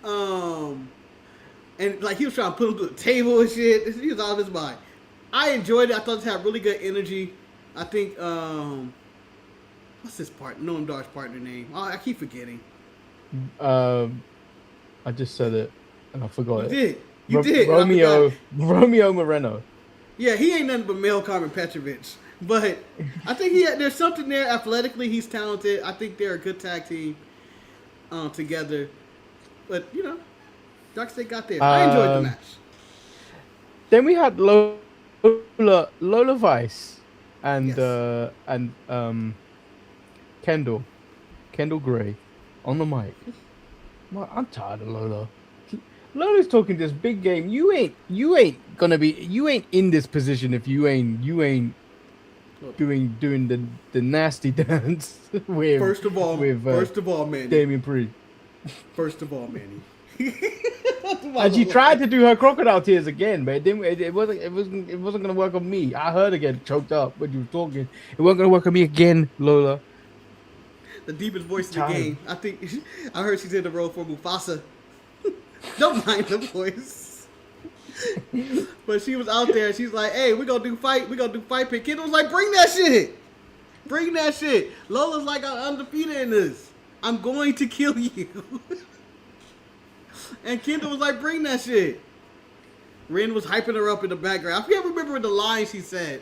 And like he was trying to put him through the table and shit. He was out of his mind. I enjoyed it. I thought it had really good energy. I think what's his partner? Noam Dar's partner name? Oh, I keep forgetting. I just said it and I forgot it. You did. Romeo Moreno. Yeah, he ain't nothing but male Carmen Petrovic. But I think there's something there athletically. He's talented. I think they're a good tag team together. But, you know, Dark State got there. I enjoyed the match. Then we had Lola Vice and Kendall Gray on the mic. I'm tired of Lola. Lola's talking this big game. You ain't in this position if you ain't doing the nasty dance with First of all, Manny. Damian Priest. First of all, Manny. And she tried to do her crocodile tears again, but it wasn't gonna work on me. I heard her get choked up when you were talking. It wasn't gonna work on me again, Lola. The deepest voice in the game. I think I heard she's in the role for Mufasa. Don't mind the voice. But she was out there. She's like, "Hey, we're gonna do fight pick." Kid was like, "Bring that shit. Bring that shit." Lola's like, "I'm undefeated in this. I'm going to kill you." And Kendall was like, "Bring that shit." Ren was hyping her up in the background. I can't remember the line she said,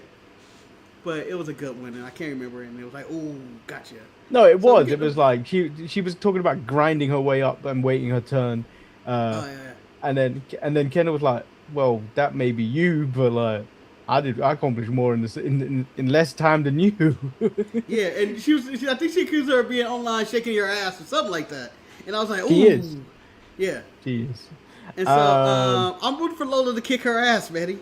but it was a good one, and I can't remember it. And it was like, "Oh, gotcha." No, it was. It was like she was talking about grinding her way up and waiting her turn. And then Kendall was like, "Well, that may be you, but like, I accomplished more in less time than you." Yeah, and I think she accused her of being online shaking your ass or something like that. And I was like, "Ooh." She is. Yeah. She is. And so I'm rooting for Lola to kick her ass, Betty.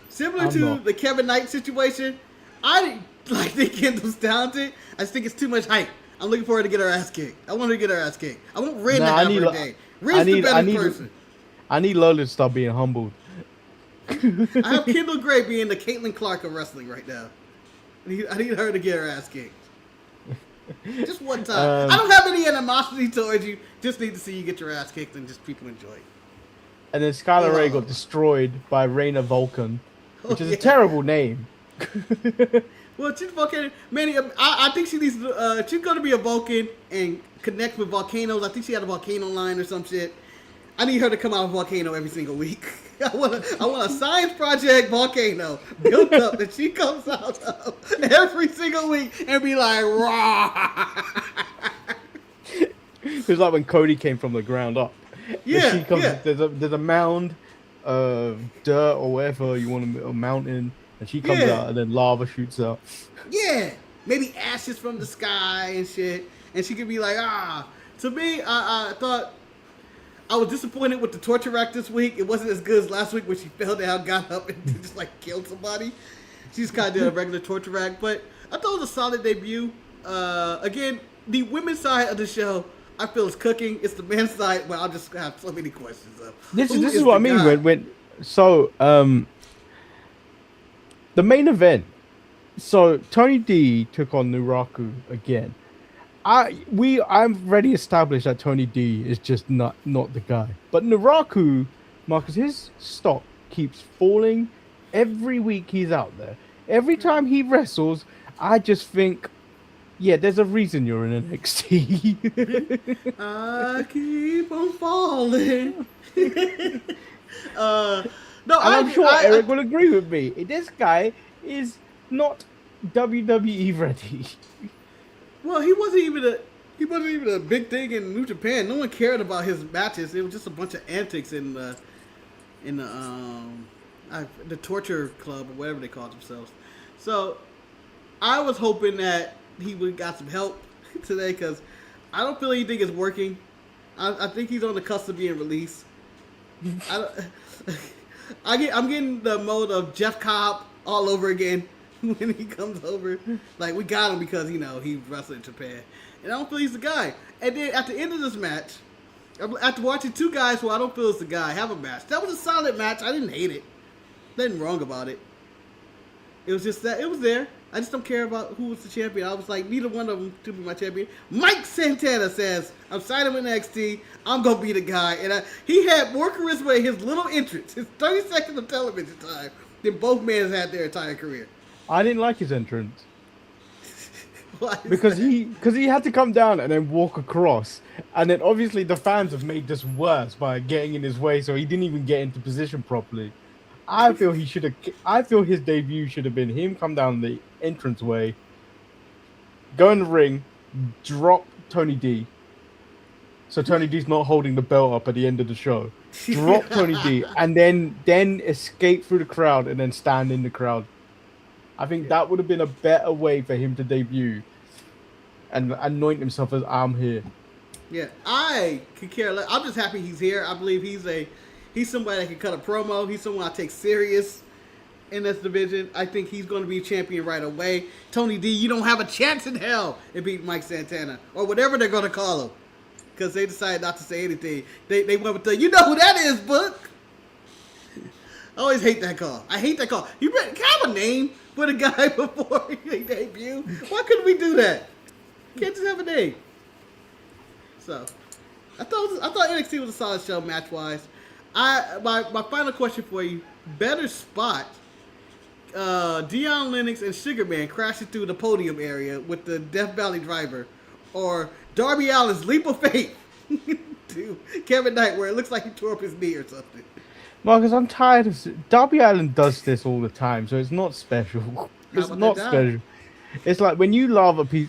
Similar to the Kevin Knight situation, I think Kendall's talented. I just think it's too much hype. I'm looking for her to get her ass kicked. I want her to get her ass kicked. I want Ren to have her day. Ren's the better person. I need Lola to stop being humbled. I have Kendall Gray being the Caitlin Clark of wrestling right now. I need her to get her ass kicked. Just one time. I don't have any animosity towards you. Just need to see you get your ass kicked and just people enjoy it. And then Skylar Ray got destroyed by Raina Vulcan, which is a terrible name. Well, she's Vulcan. Manny, I think she needs to, she's going to be a Vulcan and connect with volcanoes. I think she had a volcano line or some shit. I need her to come out of Volcano every single week. I want a science project volcano built up that she comes out of every single week and be like, raw. It's like when Cody came from the ground up. Yeah, she comes, There's a mound of dirt or whatever you want to, a mountain, and she comes out and then lava shoots out. Yeah, maybe ashes from the sky and shit, and she could be like, ah. To me, I thought. I was disappointed with the torture rack this week. It wasn't as good as last week when she fell down, got up, and just like killed somebody. She just kind of did a regular torture rack, but I thought it was a solid debut. Again, the women's side of the show, I feel is cooking. It's the men's side where I'll just have so many questions of. This is what I mean. The main event. So Tony D took on Nuraku again. I've already established that Tony D is just not the guy. But Naraku, Marcus, his stock keeps falling every week he's out there. Every time he wrestles, I just think, yeah, there's a reason you're in NXT. I keep on falling. No, I'm sure Eric will agree with me. This guy is not WWE ready. Well, he wasn't even a big thing in New Japan. No one cared about his matches. It was just a bunch of antics in the torture club or whatever they called themselves. So I was hoping that he would got some help today because I don't feel anything is working. I think he's on the cusp of being released. I'm getting the mode of Jeff Cobb all over again. When he comes over, like, we got him because, he wrestled in Japan. And I don't feel he's the guy. And then at the end of this match, after watching two guys who I don't feel is the guy have a match, that was a solid match. I didn't hate it. Nothing wrong about it. It was just that, it was there. I just don't care about who was the champion. I was like, neither one of them to be my champion. Mike Santana says, I'm signing with NXT. I'm going to be the guy. And he had more charisma in his little entrance, his 30 seconds of television time, than both men had their entire career. I didn't like his entrance because he had to come down and then walk across, and then obviously the fans have made this worse by getting in his way, so he didn't even get into position properly. I feel his debut should have been him come down the entranceway, go in the ring, drop Tony D, so Tony D's not holding the belt up at the end of the show. Drop Tony D, and then escape through the crowd and then stand in the crowd. I think that would have been a better way for him to debut and anoint himself as I'm here. Yeah, I could care less. I'm just happy he's here. I believe he's somebody that can cut a promo. He's someone I take serious in this division. I think he's going to be a champion right away. Tony D, you don't have a chance in hell to beat Mike Santana or whatever they're going to call him because they decided not to say anything. They went with you know who that is, Book. I always hate that call. I hate that call. You can have a name for the guy before he debut. Why couldn't we do that? Can't just have a name. So, I thought NXT was a solid show match wise. My final question for you: better spot, Deion Lennox and Sugar Man crashing through the podium area with the Death Valley Driver, or Darby Allin's leap of faith to Kevin Knight where it looks like he tore up his knee or something? Marcus, I'm tired of Darby Allin does this all the time, so it's not special. It's not special. It's like when you love a piece,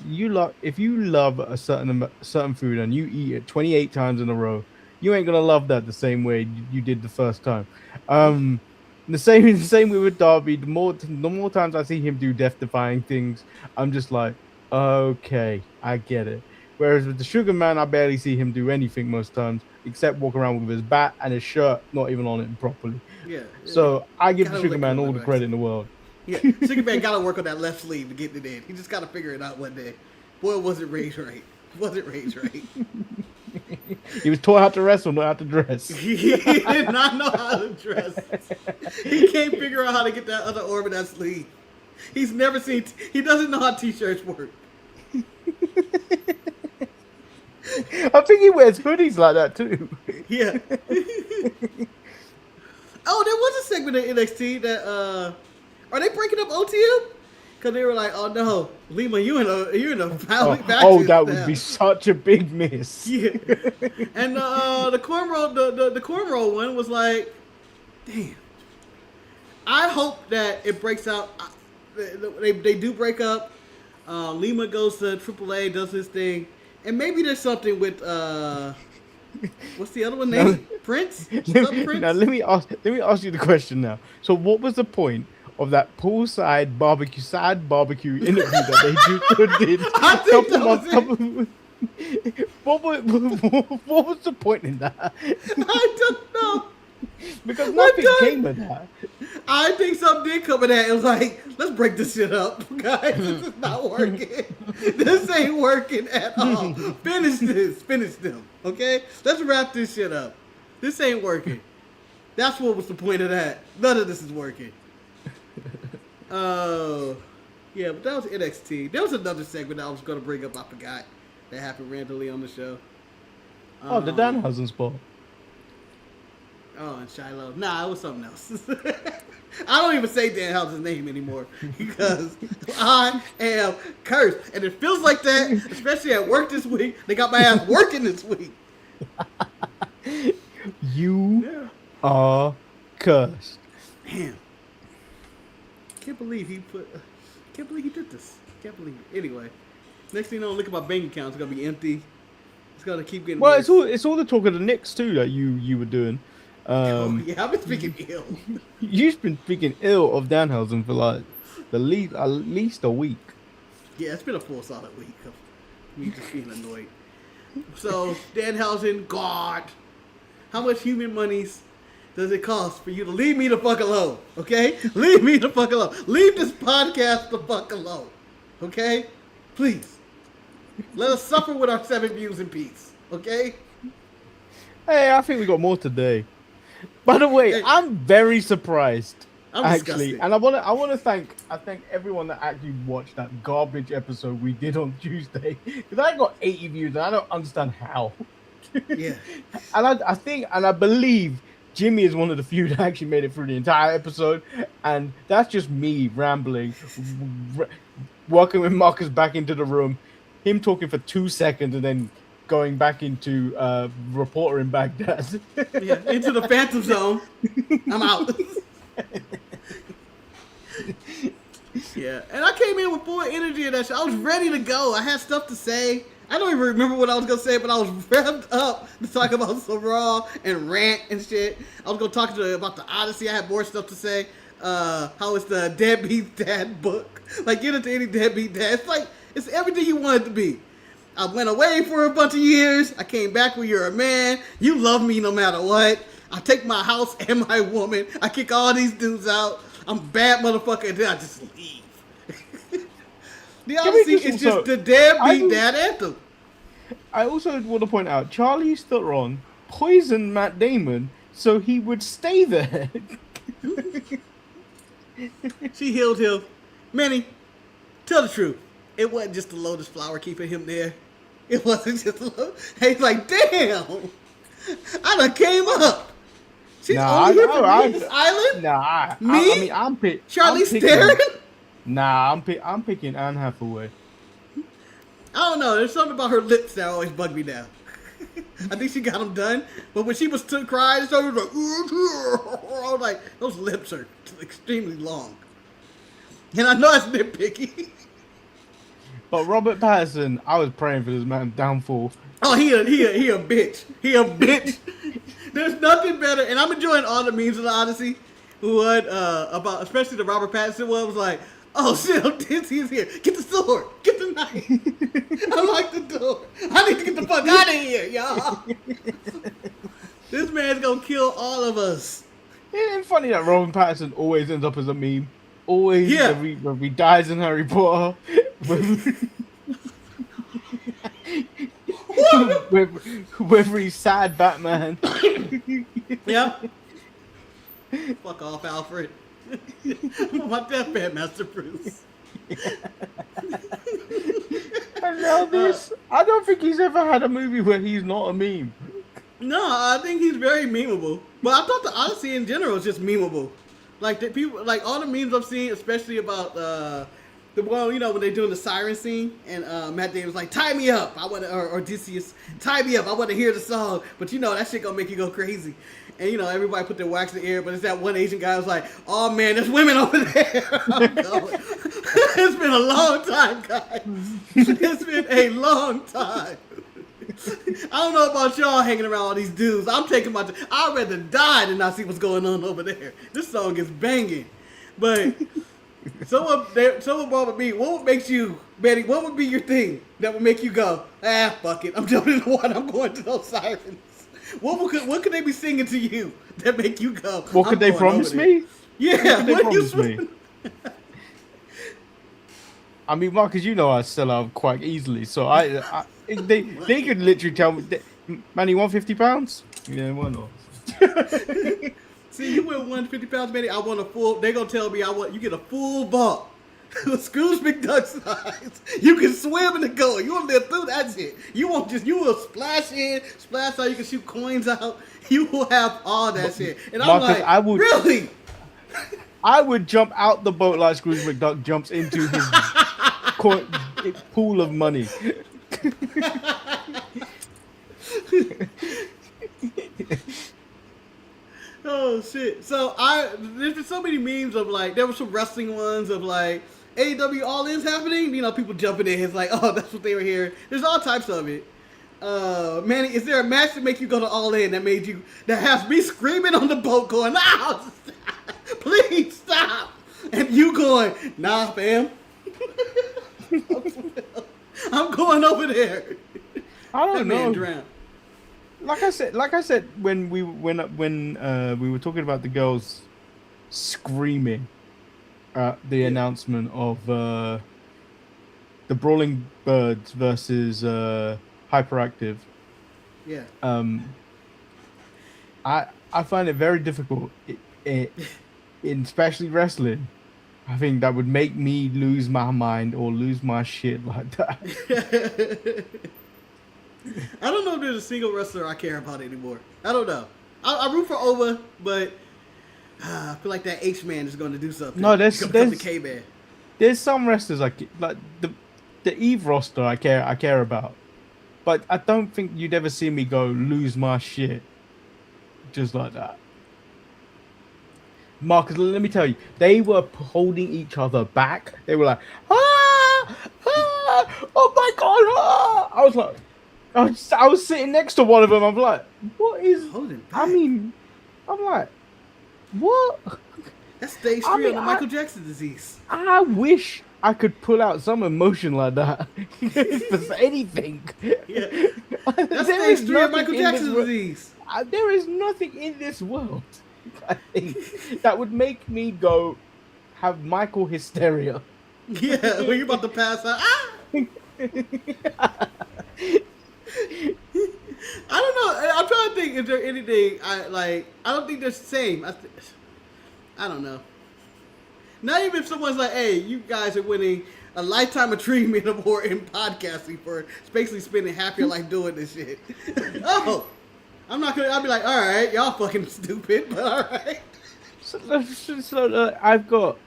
if you love a certain food and you eat it 28 times in a row, you ain't gonna love that the same way you did the first time. The same way with Darby. The more times I see him do death-defying things, I'm just like, okay, I get it. Whereas with the Sugar Man, I barely see him do anything most times, except walk around with his bat and his shirt not even on it properly. Yeah. So I give the Sugar Man all the credit in the world. Yeah, Sugar Man got to work on that left sleeve to get it in. He just got to figure it out one day. Boy, wasn't raised right. He was taught how to wrestle, not how to dress. He did not know how to dress. He can't figure out how to get that other arm in that sleeve. He's never seen. He doesn't know how t-shirts work. I think he wears hoodies like that too. Yeah. Oh, there was a segment in NXT that are they breaking up OTM? Because they were like, oh no, Lima, you're in a violent match. Oh, that would be such a big miss. Yeah. And the cornrow one was like, damn. I hope that it breaks out. They do break up. Lima goes to AAA, does his thing, and maybe there's something with what's the other one name? Prince? Prince? Now let me ask you the question now. So what was the point of that poolside barbecue interview that they did? I think that was it. What was the point in that? I don't know. Because nothing came of that. I think something did come of that. It was like, let's break this shit up, guys. This is not working. This ain't working at all. Finish them, okay? Let's wrap this shit up. This ain't working. That's what was the point of that. None of this is working. Oh, yeah, but that was NXT. There was another segment I was going to bring up. I forgot that happened randomly on the show. The Danhausen spot. Oh, and Shiloh. Nah, it was something else. I don't even say Danhausen's name anymore because I am cursed. And it feels like that, especially at work this week. They got my ass working this week. You are cursed. Damn. Can't believe he did this. Can't believe it. Anyway, next thing you know, look at my bank account. It's gonna be empty. It's gonna keep getting worse. It's all the talk of the Knicks too that you were doing. Yeah, I've been speaking ill. You've been speaking ill of Danhausen for like at least a week. Yeah, it's been a full solid week of me just being annoyed. So Danhausen, God, how much human monies does it cost for you to leave me the fuck alone? Okay, leave me the fuck alone. Leave this podcast the fuck alone. Okay, please. Let us suffer with our 7 views in peace. Okay. Hey, I think we got more today. By the way, Hey, I'm very surprised. I'm Actually, disgusted. and I thank everyone that actually watched that garbage episode we did on Tuesday, because I got 80 views and I don't understand how. Yeah. And I believe Jimmy is one of the few that actually made it through the entire episode, and that's just me rambling, welcoming Marcus back into the room, him talking for 2 seconds and then going back into reporter in Baghdad. Yeah, into the Phantom Zone. I'm out. Yeah, and I came in with full energy and that shit. I was ready to go. I had stuff to say. I don't even remember what I was gonna say, but I was revved up to talk about some Raw and rant and shit. I was gonna talk about the Odyssey. I had more stuff to say. How it's the Deadbeat Dad book. Like, get into any Deadbeat Dad. It's everything you want it to be. I went away for a bunch of years. I came back when you're a man. You love me no matter what. I take my house and my woman. I kick all these dudes out. I'm a bad motherfucker, and then I just leave. The Odyssey is just the Deadbeat Dad anthem. I also want to point out, Charlize Theron poisoned Matt Damon so he would stay there. She healed him. Manny, tell the truth. It wasn't just the lotus flower keeping him there. It wasn't just the lotus. He's like, damn, I done came up. She's only here for me, this island? Nah, me? I'm picking. Charlize Theron? Nah, I'm picking Anne Hathaway. I don't know. There's something about her lips that always bug me now. I think she got them done, but when she was crying, so was like, I was like, those lips are extremely long. And I know it's nitpicky. But Robert Pattinson, I was praying for this man's downfall. Oh, he a bitch. He a bitch. There's nothing better, and I'm enjoying all the memes of the Odyssey. About especially the Robert Pattinson one was like, oh shit, Dizzy is here. Get the sword. Get the knife. Unlock the door. I need to get the fuck out of here, y'all. This man's gonna kill all of us. It's funny that Robert Pattinson always ends up as a meme. Always, Yeah. when he dies in Harry Potter. whether he's sad Batman. Yeah. Fuck off, Alfred. I'm on my deathbed, Master Bruce. And now this, I don't think he's ever had a movie where he's not a meme. No, I think he's very memeable. But I thought the Odyssey in general is just memeable. Like the people, like all the memes I've seen, especially about the one, when they're doing the siren scene, and Matt Damon's like, "Tie me up, I want to," or Odysseus, "Tie me up, I want to hear the song." But that shit gonna make you go crazy. And everybody put their wax in the air, but it's that one Asian guy who's like, "Oh man, there's women over there." I'm going. It's been a long time, guys. It's been a long time. I don't know about y'all hanging around all these dudes. I'm taking my time. I'd rather die than not see what's going on over there. This song is banging. But someone brought up me, what makes you, Betty, what would be your thing that would make you go, fuck it, I'm jumping in the water, I'm going to those sirens. What could they be singing to you that make you go, what could they promise me? Yeah, what could they promise me? I mean, Marcus, I sell out quite easily, so they could literally tell me, man, you want £50? Yeah, why not? See, you went 150 pounds, Manny. I want a full. They gonna tell me you get a full bulk. Scrooge McDuck size. You can swim in the goal. You want to live through that shit. You will splash in, splash out. You can shoot coins out. You will have all that shit. And I'm Marcus, like, really? I would jump out the boat like Scrooge McDuck jumps into his pool of money. Oh shit! So there's been so many memes of like there were some wrestling ones of like AEW All In's happening. You know, people jumping in. It's like, oh, that's what they were here. There's all types of it. Manny, is there a match that make you go to All In that has me screaming on the boat going, "No, please stop," and you going, "Nah, fam, I'm going over there." I don't know. Man drowned. Like I said, when we were talking about the girls screaming at the announcement of the Brawling Birds versus Hyperactive. Yeah. I find it very difficult, in especially wrestling. I think that would make me lose my mind or lose my shit like that. I don't know if there's a single wrestler I care about anymore. I don't know. I root for Ova, but I feel like that H-Man is going to do something. No, there's the K-Man. There's some wrestlers like the Eve roster I care about, but I don't think you'd ever see me go lose my shit just like that. Marcus, let me tell you, they were holding each other back. They were like, oh my god, I was like. I was sitting next to one of them. I'm like, what is holding back? I'm like, what? That's stage 3 of the Michael Jackson disease. I wish I could pull out some emotion like that. If there's anything. Yeah. That's stage 3 of Michael Jackson disease. There is nothing in this world, I think, that would make me go have Michael hysteria. Yeah, when you're about to pass out. I don't know. I'm trying to think. Is there anything I don't think they're the same. I don't know. Not even if someone's like, "Hey, you guys are winning a lifetime achievement award in podcasting for basically spending half your life doing this shit." Oh, I'm not gonna. I'll be like, "All right, y'all fucking stupid," but all right. So I've got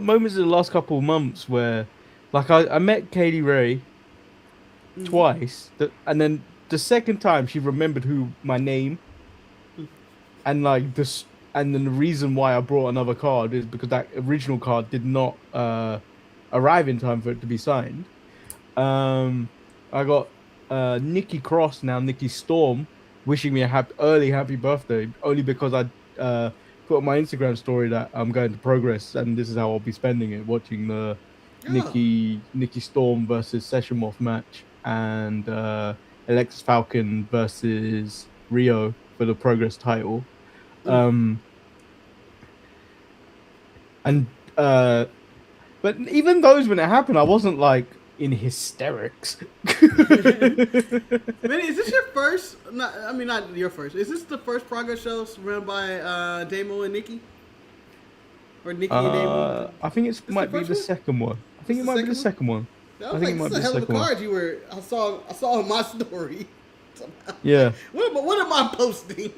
moments in the last couple of months where, like, I met Katie Ray twice, and then the second time she remembered my name, and like this, and then the reason why I brought another card is because that original card did not arrive in time for it to be signed. I got Nikki Cross, now Nikki Storm, wishing me a early happy birthday, only because I put on my Instagram story that I'm going to Progress and this is how I'll be spending it, watching the Nikki Storm versus Session Moth match and Alexis Falcon versus Rio for the Progress title. But even those, when it happened, I wasn't like in hysterics. Manny, is this your first? Not your first. Is this the first Progress show run by Damo and Nikki? Or Nikki and Damo? I think it might be the second one. I think it might be the second one. I think it might be the second one. This is a hell of a card you were. I saw on my story. Yeah. What am I posting?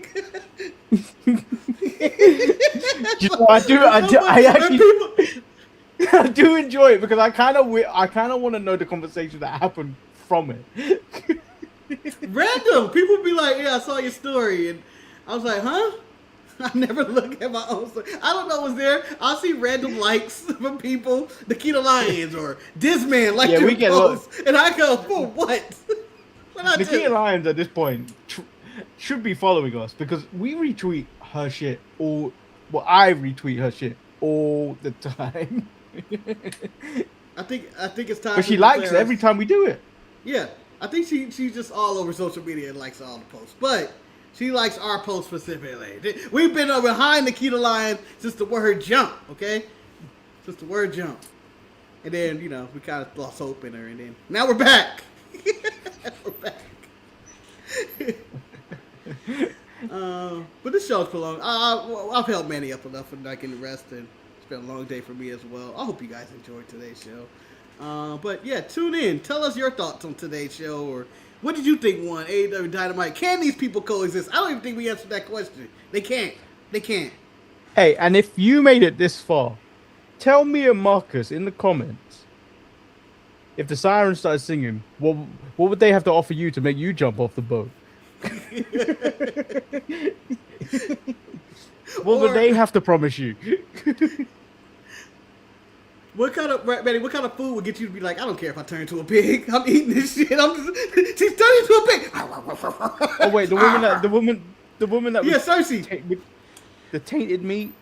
I do enjoy it because I kind of want to know the conversation that happened from it. Random people be like, "Yeah, I saw your story," and I was like, "Huh?" I never look at my own story. I don't know what's there. I'll see random likes from people, Nikita Lyons or Disman like your post, and I go, "For what?" Nikita Lyons at this point should be following us because we retweet her shit I retweet her shit all the time. I think it's time. But she likes it every time we do it. Yeah, I think she's just all over social media and likes all the posts, but she likes our posts specifically. We've been behind Nikita Lyons since the word jump, okay? Since the word jump, and then we kind of lost hope in her, and then now we're back. We're back. But this show's prolonged. I've held Manny up enough for not getting rested. It's been a long day for me as well. I hope you guys enjoyed today's show. But yeah, tune in. Tell us your thoughts on today's show, or what did you think won AEW Dynamite? Can these people coexist? I don't even think we answered that question. They can't. They can't. Hey, and if you made it this far, tell me and Marcus in the comments, if the siren started singing, what would they have to offer you to make you jump off the boat? What would they have to promise you? What kind of food would get you to be like, I don't care if I turn into a pig. I'm eating this shit. She's turning into a pig. Oh wait, the woman that yeah, was Cersei. with the tainted meat.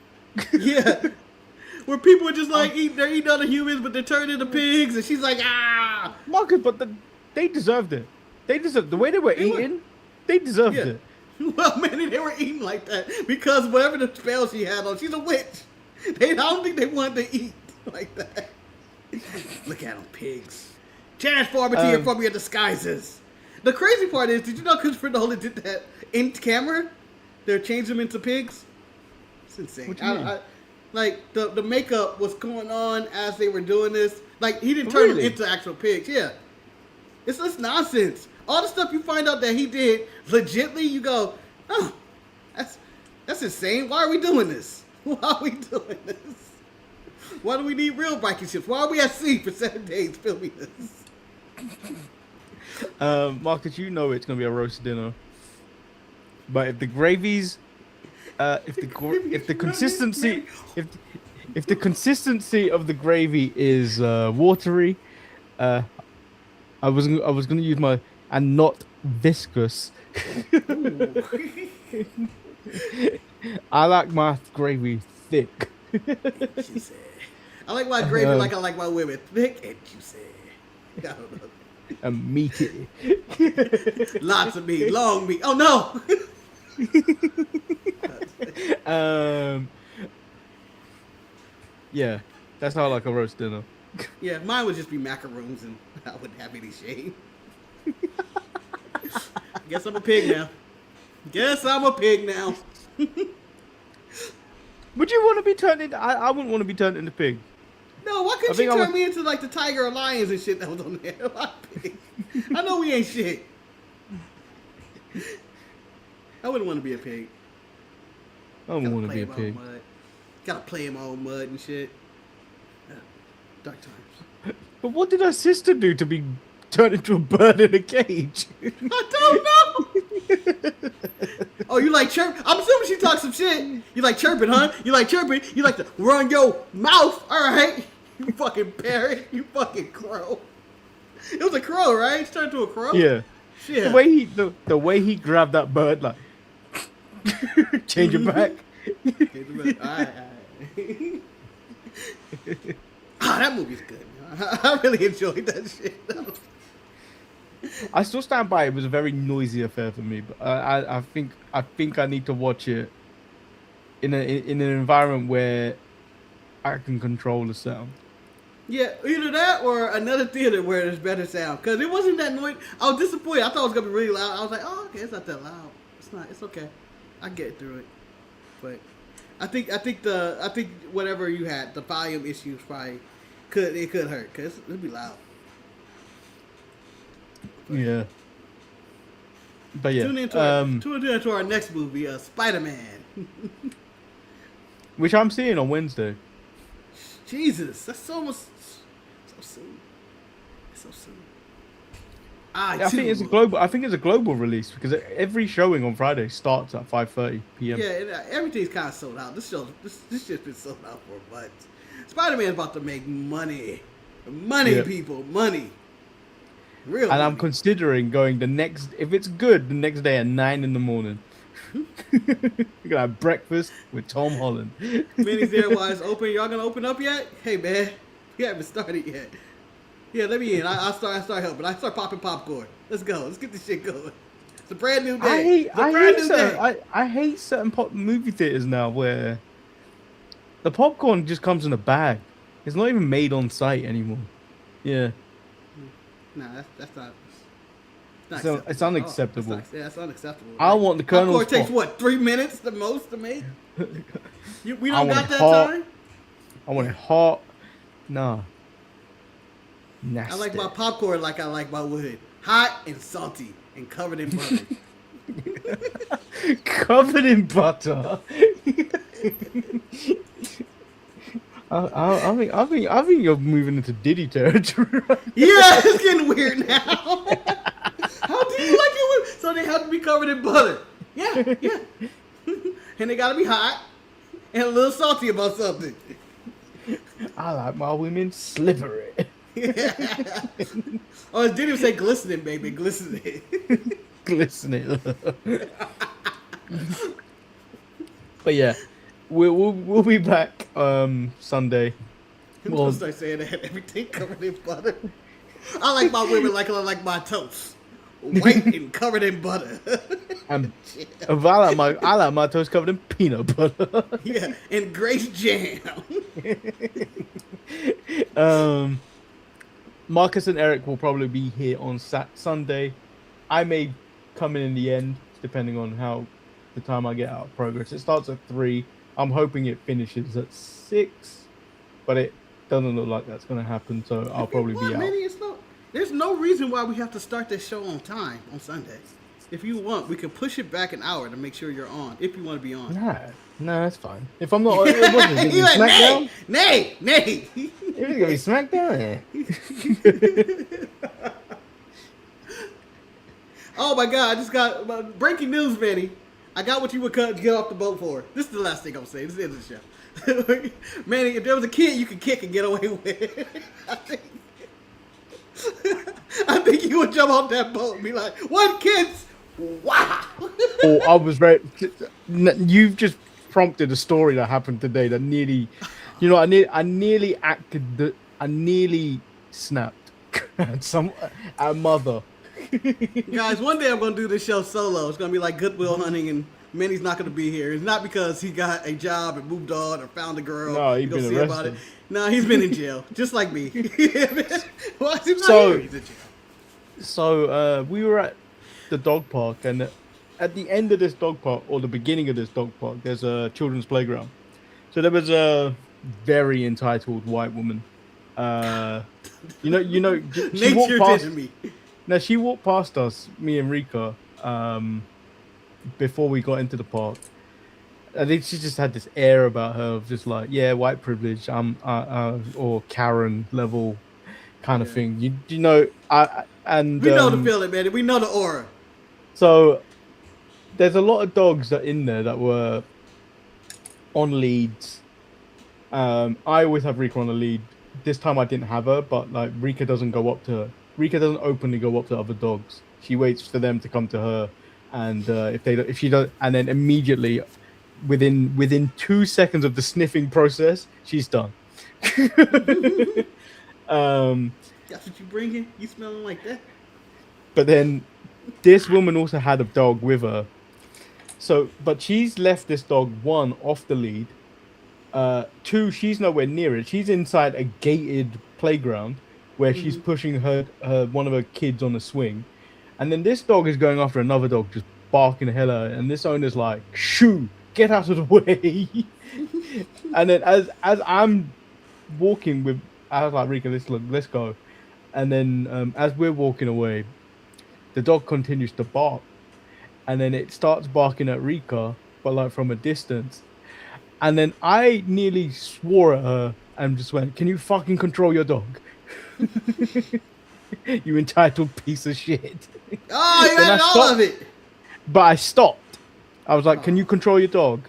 Yeah, where people are just like they're eating other humans, but they're turning into pigs, and she's like, ah. Marcus, but they deserved it. They deserved the way they were eating. They deserved it. Well, man, they were eating like that because whatever the spell she had on, she's a witch. I don't think they wanted to eat like that. Look at them, pigs. Transform into your disguises. The crazy part is, did you know Christopher Nolan did that in camera? They changed them into pigs. It's insane. What do you mean? Like the makeup was going on as they were doing this. Like he didn't turn them into actual pigs. Yeah, it's just nonsense. All the stuff you find out that he did legitly, you go, oh, that's insane. Why are we doing this? Why are we doing this? Why do we need real Viking ships? Why are we at sea for 7 days filming this? Marcus, you know it's gonna be a roast dinner. But if the gravy's, if the consistency of the gravy is watery, I was gonna use my and not viscous. I like my gravy thick. She said, I like my gravy like I like my women, thick and juicy. I don't know. And meaty. Lots of meat, long meat. Oh no. Yeah, that's how I like a roast dinner. Yeah, mine would just be macaroons, and I wouldn't have any shame. Guess I'm a pig now. Would you want to be turned into? I wouldn't want to be turned into pig. No, why couldn't you turn me into like the tiger or lions and shit that was on there? I know we ain't shit. I wouldn't want to be a pig. I don't want to be a pig. Gotta play in my own mud and shit. Dark times. But what did her sister do to be turned into a bird in a cage? I don't know. Oh, you like chirp? I'm assuming she talks some shit. You like chirping, huh? You like chirping? You like to run your mouth? All right. You fucking parrot. You fucking crow. It was a crow, right? She turned into a crow? Yeah. Shit. The way he grabbed that bird, like, change it back. Alright. That movie's good. I really enjoyed that shit. I still stand by it. It was a very noisy affair for me, but I think I need to watch it in an environment where I can control the sound. Yeah, either that or another theater where there's better sound. Cause it wasn't that noisy. I was disappointed. I thought it was gonna be really loud. I was like, oh, okay, it's not that loud. It's not. It's okay. I get through it. But I think whatever you had, the volume issues probably could hurt because it'd be loud. Yeah. But yeah. Tune into our next movie, Spider-Man. Which I'm seeing on Wednesday. Jesus, that's almost so soon. So soon. I think it's a global release because every showing on Friday starts at 5:30 p.m. Yeah, everything's kind of sold out. This shit's been sold out for a month. Spider-Man's about to make money, people, money. Real. And I'm considering going if it's good, the next day at 9 a.m. You're gonna have breakfast with Tom Holland. Minnie's there while it's open. Y'all gonna open up yet? Hey man, we haven't started yet. Yeah, let me in. I start helping. I start popping popcorn. Let's go. Let's get this shit going. It's a brand new day. I hate certain movie theaters now where the popcorn just comes in a bag. It's not even made on site anymore. Yeah. Nah, that's not. It's unacceptable. It's unacceptable. I want the Colonel's popcorn takes what, 3 minutes the most to make? We I don't want got it that hot. time. I want it hot. Nah. Nasty. I like my popcorn like I like my wood, hot and salty and covered in butter. Covered in butter. I think you're moving into Diddy territory. Right now. Yeah, it's getting weird now. How do you like it? So they have to be covered in butter. Yeah. And they gotta be hot and a little salty about something. I like my women slippery. Oh, Diddy would say glistening, baby, glistening. Glistening. But yeah, we'll be back Sunday. Don't start saying that. Everything covered in butter. I like my women like I like my toast, white and covered in butter. And I like my toast covered in peanut butter. Yeah, and Grace jam. Marcus and Eric will probably be here on Sunday. I may come in the end, depending on how the time I get out of progress. It starts at 3. I'm hoping it finishes at 6, but it doesn't look like that's going to happen, so I'll probably be out. Manny, there's no reason why we have to start this show on time on Sunday. If you want, we can push it back an hour to make sure you're on, if you want to be on. Nah, that's fine. If I'm not, it wasn't going to be SmackDown. Nay. It was going to be SmackDown. Oh my God, I just got breaking news, Manny. I got what you would get off the boat for. This is the last thing I'm saying. This is the end of the show. Manny, if there was a kid you could kick and get away with, I think you would jump off that boat and be like, "What kids? Wow!" Oh, I was very. You've just prompted a story that happened today that nearly, I nearly acted. I nearly snapped at a mother. Guys, one day I'm gonna do this show solo. It's gonna be like Goodwill Hunting, and Manny's not gonna be here. It's not because he got a job and moved on or found a girl. No, he's been arrested. About it. No, he's been in jail, just like me. Why is he not So- here? He's in jail. So we were at the dog park, and at the end of this dog park, or the beginning of this dog park, there's a children's playground. So there was a very entitled white woman. She Nature walked past. did me. Now she walked past us, me and Rika, before we got into the park. I think she just had this air about her of just like, yeah, white privilege, or Karen level kind of thing. We know the feeling, man. We know the aura. So there's a lot of dogs that in there that were on leads. I always have Rika on a lead. This time I didn't have her, but like Rika doesn't openly go up to other dogs. She waits for them to come to her, and if she does, and then immediately, within 2 seconds of the sniffing process, she's done. That's what you bringing? You smelling like that? But then, this woman also had a dog with her. So, but she's left this dog, 1, off the lead. 2, she's nowhere near it. She's inside a gated playground where she's pushing her one of her kids on a swing. And then this dog is going after another dog, just barking the hell out. And this owner's like, "Shoo, get out of the way." And then as I'm walking I was like, "Rika, let's go." And then as we're walking away, the dog continues to bark. And then it starts barking at Rika, but like from a distance. And then I nearly swore at her and just went, "Can you fucking control your dog?" You entitled piece of shit. Oh, you got all of it. But I stopped. I was like, "Can you control your dog?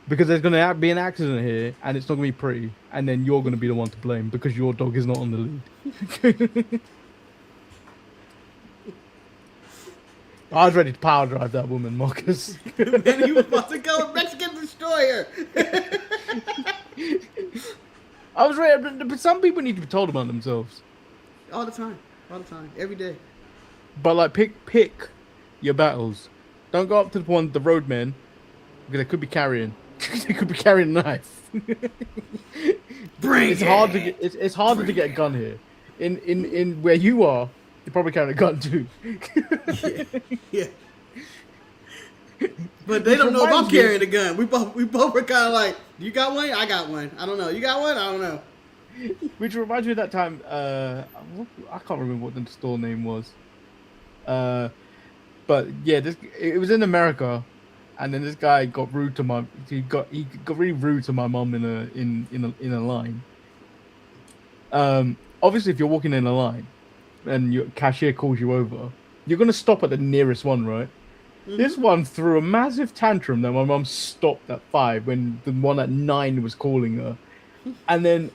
Because there's going to be an accident here and it's not going to be pretty. And then you're going to be the one to blame because your dog is not on the lead." I was ready to power drive that woman, Marcus. Man, he was about to go Mexican destroyer. I was ready, but some people need to be told about themselves. All the time, every day. But like, pick your battles. Don't go up to the roadmen because they could be carrying. They could be carrying a knife. Bring it's it. hard to get. It's harder to get a gun here. In where you are, You're probably carrying a gun too. Yeah. But they don't know if I'm carrying a gun. We both were kind of like, you got one? I got one. I don't know. You got one? I don't know. Which reminds me of that time. I can't remember what the store name was. But yeah, it was in America, and then this guy got rude to he got really rude to my mom in a line. Obviously, if you're walking in a line, and your cashier calls you over, you're gonna stop at the nearest one, right? Mm-hmm. This one threw a massive tantrum that my mom stopped at 5 when the one at 9 was calling her. And then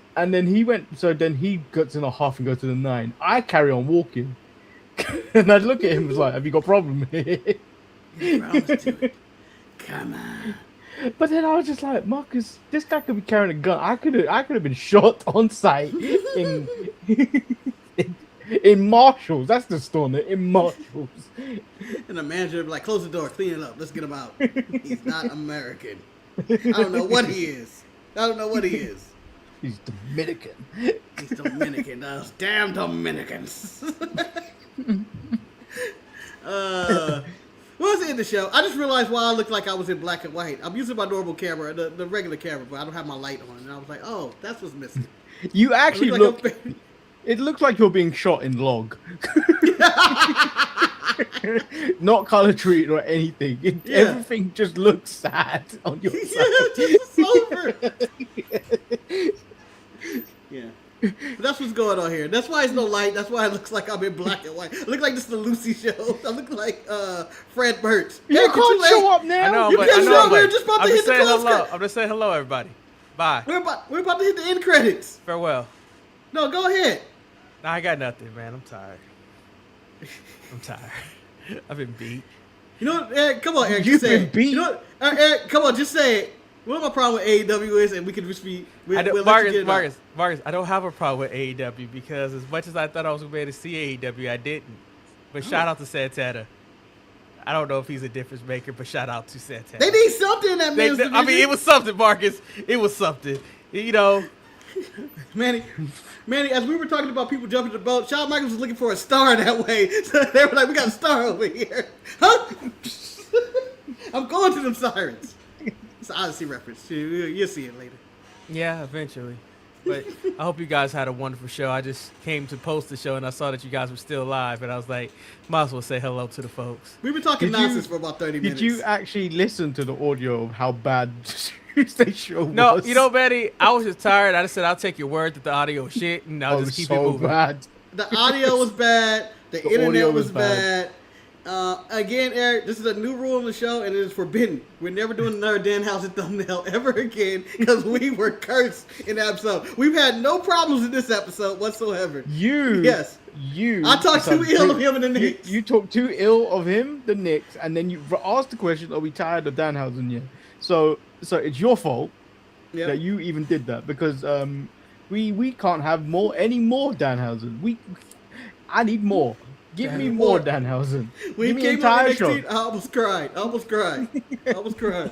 he went. So then he gets in a half and goes to the 9. I carry on walking, and I look at him and was like, "Have you got a problem here?" Come on. But then I was just like, Marcus, this guy could be carrying a gun. I could have been shot on site in Marshalls. That's the store name, in Marshalls. And the manager would be like, "Close the door, clean it up, let's get him out. He's not American. I don't know what he is. He's Dominican. He's Dominican. Those damn Dominicans." Well, let's end the show. I just realized why I looked like I was in black and white. I'm using my normal camera, the regular camera, but I don't have my light on. And I was like, oh, that's what's missing. You actually look... It looks like you're being shot in log. Not color treated or anything. Everything just looks sad on your side. It's over. Yeah. But that's what's going on here. That's why it's no light. That's why it looks like I'm in black and white. I look like this is the Lucy show. I look like Fred Birch. You can't show up now. I know, you but can't show up. We're just about I'm to hit just the saying close hello. cut. I'm just saying hello, everybody. Bye. We're about to hit the end credits. Farewell. No, go ahead. Nah, I got nothing, man. I'm tired. I've been beat. You know what, Eric? Come on, Eric. You've Just say been it. beat? You know what, Eric? Come on, just say it. What my problem with AEW is, and we could just be. Marcus, I don't have a problem with AEW because as much as I thought I was going to be able to see AEW, I didn't. But shout out to Santana. I don't know if he's a difference maker, but shout out to Santana. They need something in that men's division. I mean, it was something, Marcus. It was something. You know. Manny, as we were talking about people jumping the boat, Shawn Michaels was looking for a star that way. So they were like, we got a star over here. Huh? I'm going to them sirens. It's an Odyssey reference. You'll see it later. Yeah, eventually. But I hope you guys had a wonderful show. I just came to post the show, and I saw that you guys were still alive, and I was like, might as well say hello to the folks. We've been talking nonsense for about 30 minutes. Did you actually listen to the audio of how bad Tuesday show was? No, you know, Betty, I was just tired. I just said, I'll take your word that the audio was shit, and I'll just keep it moving. Bad. The audio was bad. The internet was bad. Again, Eric, this is a new rule on the show, and it is forbidden. We're never doing another Danhausen thumbnail ever again because we were cursed in that episode. We've had no problems in this episode whatsoever. Yes. I talked too ill of him and the Knicks. You talked too ill of him, the Knicks, and then you asked the question, are we tired of Danhausen yet? So it's your fault that you even did that because we can't have any more Danhausen. I need more. Give me more Danhausen. We came on NXT, I almost cried.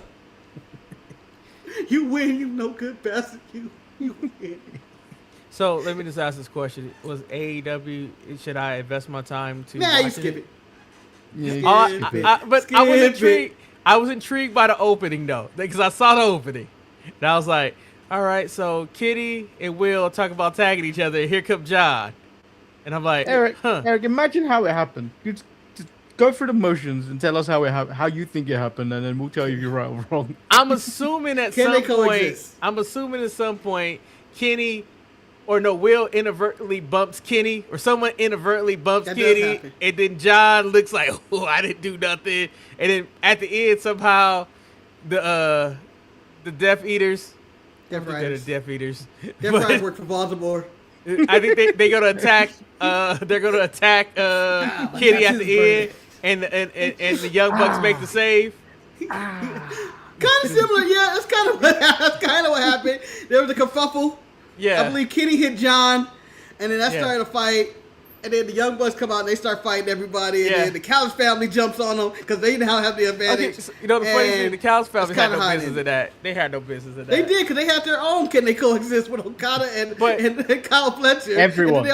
You win, you no good bastard. You win. So let me just ask this question: was AEW? Should I invest my time to? Nah, you skip it. Yeah, I was intrigued. I was intrigued by the opening though, because I saw the opening, and I was like, "All right, so Kitty and Will talk about tagging each other. And here come John." And I'm like, Eric, imagine how it happened. You just go through the motions and tell us how you think it happened, and then we'll tell you if you're right or wrong. I'm assuming at some point, Kenny, Will inadvertently bumps Kenny, or someone inadvertentently bumps Kenny, and then John looks like, oh, I didn't do nothing. And then at the end, somehow, the Death Eaters, Death Riders work for Baltimore. I think they're gonna attack. They're gonna attack Kitty at the end, and the Young Bucks make the save. Kind of similar, yeah. That's kind of what happened. There was a kerfuffle. Yeah, I believe Kitty hit John, and then that started a fight. And then the Young Bucks come out and they start fighting everybody. And then the Callis family jumps on them because they now have the advantage. Okay, so, you know the funny thing, the Callis family had no business in that. They had no business in that. They did because they had their own. Can they coexist with Okada and Kyle Fletcher? Everyone.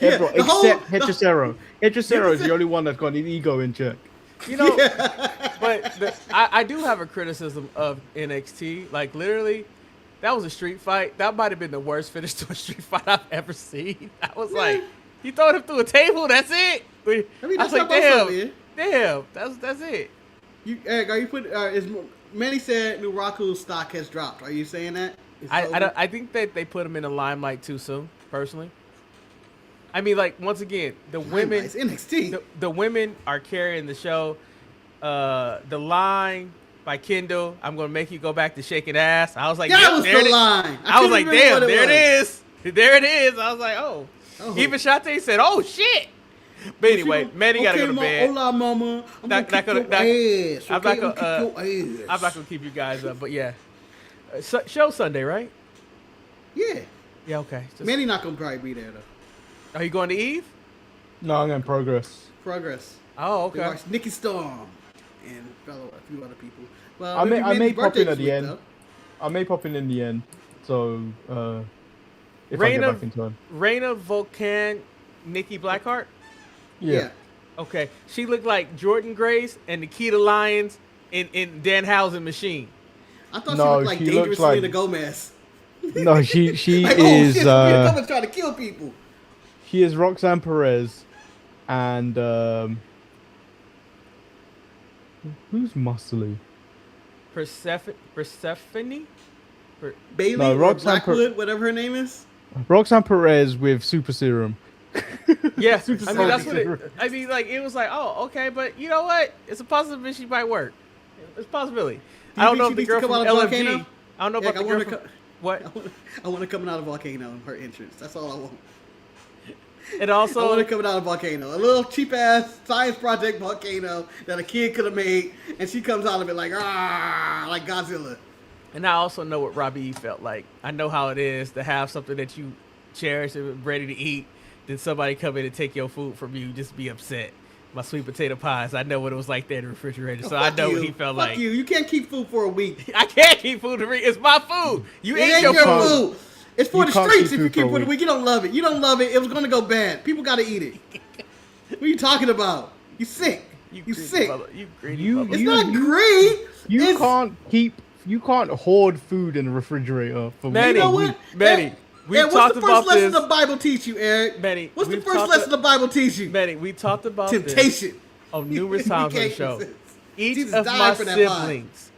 Everyone, except Hechicero. Hechicero is the only one that's got an ego in check. You know, but I do have a criticism of NXT. Like, literally, that was a street fight. That might have been the worst finish to a street fight I've ever seen. I was like, you throwing him through a table, that's it? I was like, damn, that's it. Eric, are you Manny said Nuraku's stock has dropped. Are you saying that? I think that they put him in the limelight too soon, personally. I mean, like, once again, the women, NXT. The women are carrying the show. The line by Kendall, I'm gonna make you go back to shaking ass. I was like, that was the line. I was like, damn, there it is. There it is. I was like, oh. Even Shante said, oh shit. But anyway, Manny gotta go to bed. Hola, mama. I'm not gonna keep you guys up, but yeah. Show Sunday, right? Yeah. Yeah, okay. Manny not gonna probably be there though. Are you going to Eve? No, I'm going Progress. Oh, okay. Nikki Storm and a few other people. Well, I may pop in at the end. I may pop in the end. So if I get back in time. Raina Volcan, Nikki Blackheart. Yeah. Okay. She looked like Jordan Grace and Nikita Lyons in Danhausen Machine. I thought she looked like Dangerous Selena Gomez. No, she like, is. Oh, shit, Selena trying to kill people. She is Roxanne Perez, and who's muscly? Persephone? Bailey or Blackwood, whatever her name is. Roxanne Perez with super serum. Yeah, I mean that's what it. I mean, like it was like, oh, okay, but you know what? It's a possibility she might work. It's a possibility. I don't know if the girl from LFG. I don't know about the girl from what. I want her coming out of Volcano in her entrance. That's all I want. And also, I want her coming out of Volcano, a little cheap ass science project Volcano that a kid could have made, and she comes out of it like like Godzilla. And I also know what Robbie E felt like. I know how it is to have something that you cherish and ready to eat, then somebody come in and take your food from you, just be upset. My sweet potato pies, I know what it was like there in the refrigerator, so I know what he felt like. Fuck you! You can't keep food for a week. I can't keep food for a week. It's my food. You ate your food. It's for the streets. If you keep it for a week, you don't love it. You don't love it. It was gonna go bad. People gotta eat it. What are you talking about? You sick. You sick. You greedy. It's not greed. You can't hoard food in the refrigerator for Manny, you know what? Manny, what's the first lesson the Bible teach you, Eric? Manny, what's the first lesson the Bible teach you? Manny, we talked about temptation this on numerous times on the show.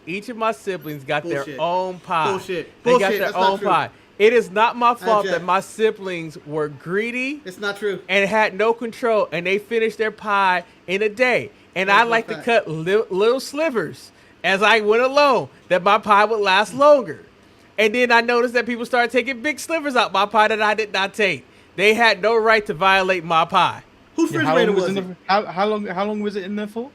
Each of my siblings got their own pie. They got their own pie. It is not my fault that my siblings were greedy. It's not true. And had no control, and they finished their pie in a day. And I like to cut little slivers as I went along, that my pie would last longer. And then I noticed that people started taking big slivers out my pie that I did not take. They had no right to violate my pie. Whose refrigerator was it? How long was it in there for?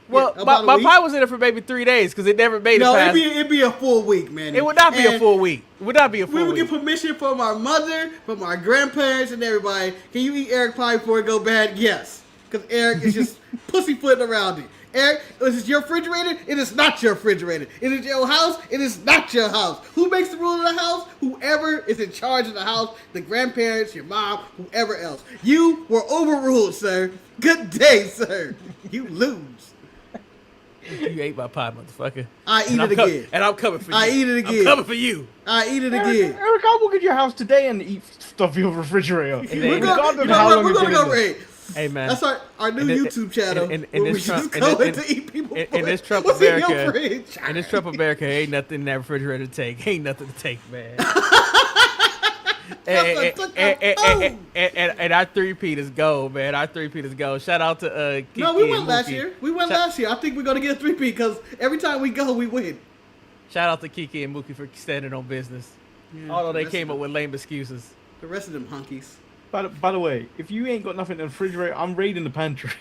Well, my pie was in there for maybe 3 days because it never made it past. No, it'd be a full week, man. It would not be a full week. It would not be a full week. We would get permission from our mother, from our grandparents, and everybody. Can you eat Eric pie before it go bad? Yes. Because Eric is just pussyfooting around it. Eric, is this your refrigerator? It is not your refrigerator. Is it your house? It is not your house. Who makes the rule of the house? Whoever is in charge of the house, the grandparents, your mom, whoever else. You were overruled, sir. Good day, sir. You lose. You ate my pie, motherfucker. I eat it again. And I'm coming for you. I eat it again. I'm coming for you. I eat it again. Eric, I'll walk into your house today and eat stuff in your refrigerator. We're going to go raid. Hey, man. That's our new YouTube channel. In this Trump America, ain't nothing in that refrigerator to take. Ain't nothing to take, man. and our 3-peat is gold, man. Our 3-peat is gold. Shout out to Kiki. No, we went last year. I think we're gonna get a 3-peat because every time we go, we win. Shout out to Kiki and Mookie for standing on business. Yeah, although they came up with lame excuses. The rest of them hunkies. By the way, if you ain't got nothing in the refrigerator, I'm raiding the pantry.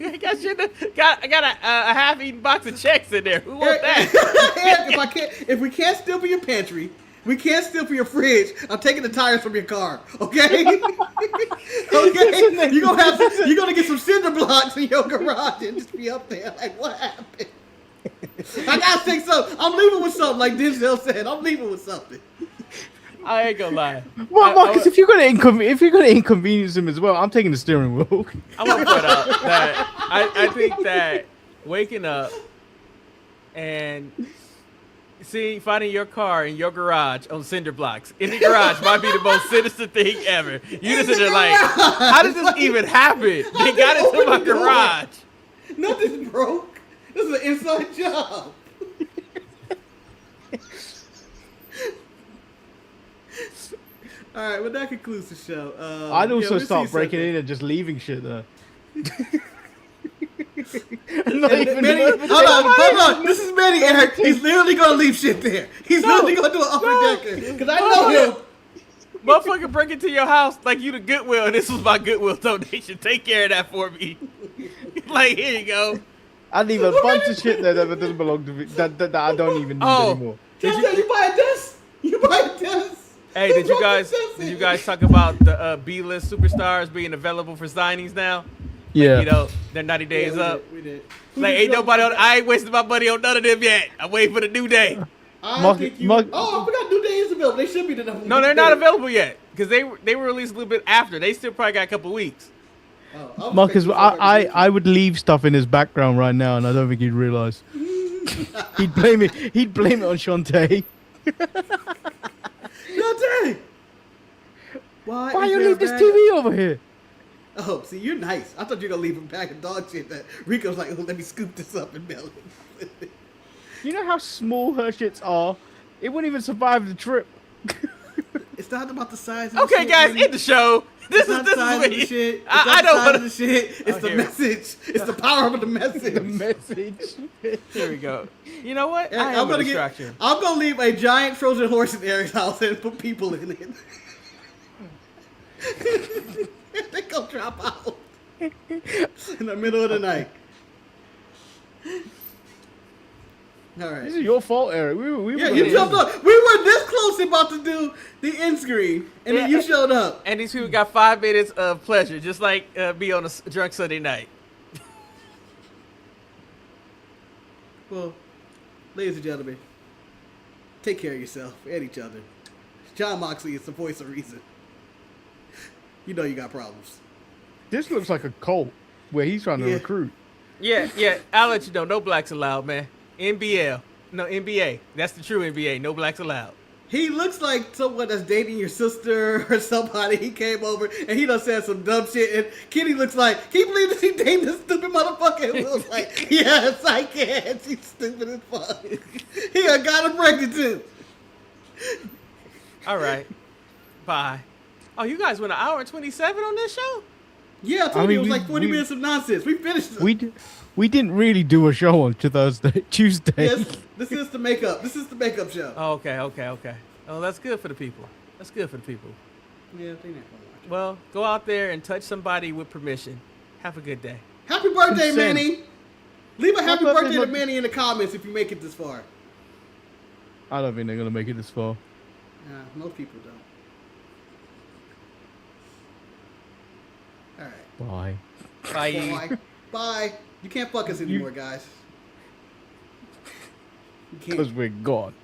I got a half-eaten box of checks in there. Who wants that? If we can't steal from your pantry, we can't steal from your fridge. I'm taking the tires from your car. Okay? Okay? You're gonna get some cinder blocks in your garage and just be up there like, what happened? I gotta take something. I'm leaving with something, like Denzel said. I'm leaving with something. I ain't gonna lie. Well, Marcus, if you're gonna inconvenience him as well, I'm taking the steering wheel. I want to point out that I think that waking up and finding your car in your garage on cinder blocks in the garage might be the most sinister thing ever. You just sit there like, how did this even happen? They got into my garage. Nothing's broke. This is an inside job. All right, well that concludes the show. I'd also start breaking in and just leaving shit there. Hold on. This is Manny, Eric. He's literally gonna leave shit there. He's literally gonna do an upper decker because I know him. Motherfucker, break into your house like you the Goodwill, and this was my Goodwill donation. Take care of that for me. Like, here you go. I leave a bunch of shit there that doesn't belong to me, that I don't even need anymore. You buy a desk? You buy a desk? Hey, did you guys talk about the B-list superstars being available for signings now? Yeah. You know, their 90 days up. We did. Like, ain't nobody on. I ain't wasting my money on none of them yet. I'm waiting for the new day. I forgot New Day is available. They should be the number. No, they're not available yet because they were released a little bit after. They still probably got a couple weeks. Marcus, I would leave stuff in his background right now, and I don't think he'd realize. He'd blame it on Shantae. Shantae! Why you leave this TV over here? Oh, see, you're nice. I thought you were going to leave a bag of dog shit that Rico's like, oh, let me scoop this up and mail it. You know how small her shits are? It wouldn't even survive the trip. It's not about the size of the shit. Okay, guys, Manny. end the show. This is the shit. I don't want the shit. It's the message. It's the power of the message. The message. Here we go. You know what? I'm gonna leave a giant frozen horse in Eric's house and put people in it. They gonna drop out in the middle of the night. All right. This is your fault, Eric. You jumped up. We were this close about to do the end screen, and then you showed up. And these people got 5 minutes of pleasure, just like me on a drunk Sunday night. Well, ladies and gentlemen, take care of yourself and each other. John Moxley is the voice of reason. You know you got problems. This looks like a cult where he's trying to recruit. Yeah. I'll let you know. No blacks allowed, man. NBA. That's the true NBA. No blacks allowed. He looks like someone that's dating your sister or somebody. He came over and he done said some dumb shit. And Kenny looks like, can you believe this? He dating this stupid motherfucker? And Will's like, yes, I can. She's stupid as fuck. He got her pregnant too. All right. Bye. Oh, you guys went 1 hour and 27 on this show? Yeah, I told you it was like 40 minutes of nonsense. We finished it. We didn't really do a show on Tuesday. Yes, this is the makeup. This is the makeup show. Oh, okay. Oh, that's good for the people. Yeah, they're not gonna watch it. Well, go out there and touch somebody with permission. Have a good day. Happy birthday, Manny. Leave a happy birthday to Manny in the comments if you make it this far. I don't think they're gonna make it this far. Nah, most people don't. All right. Bye. Bye. You can't fuck us anymore, guys. Because we're gone.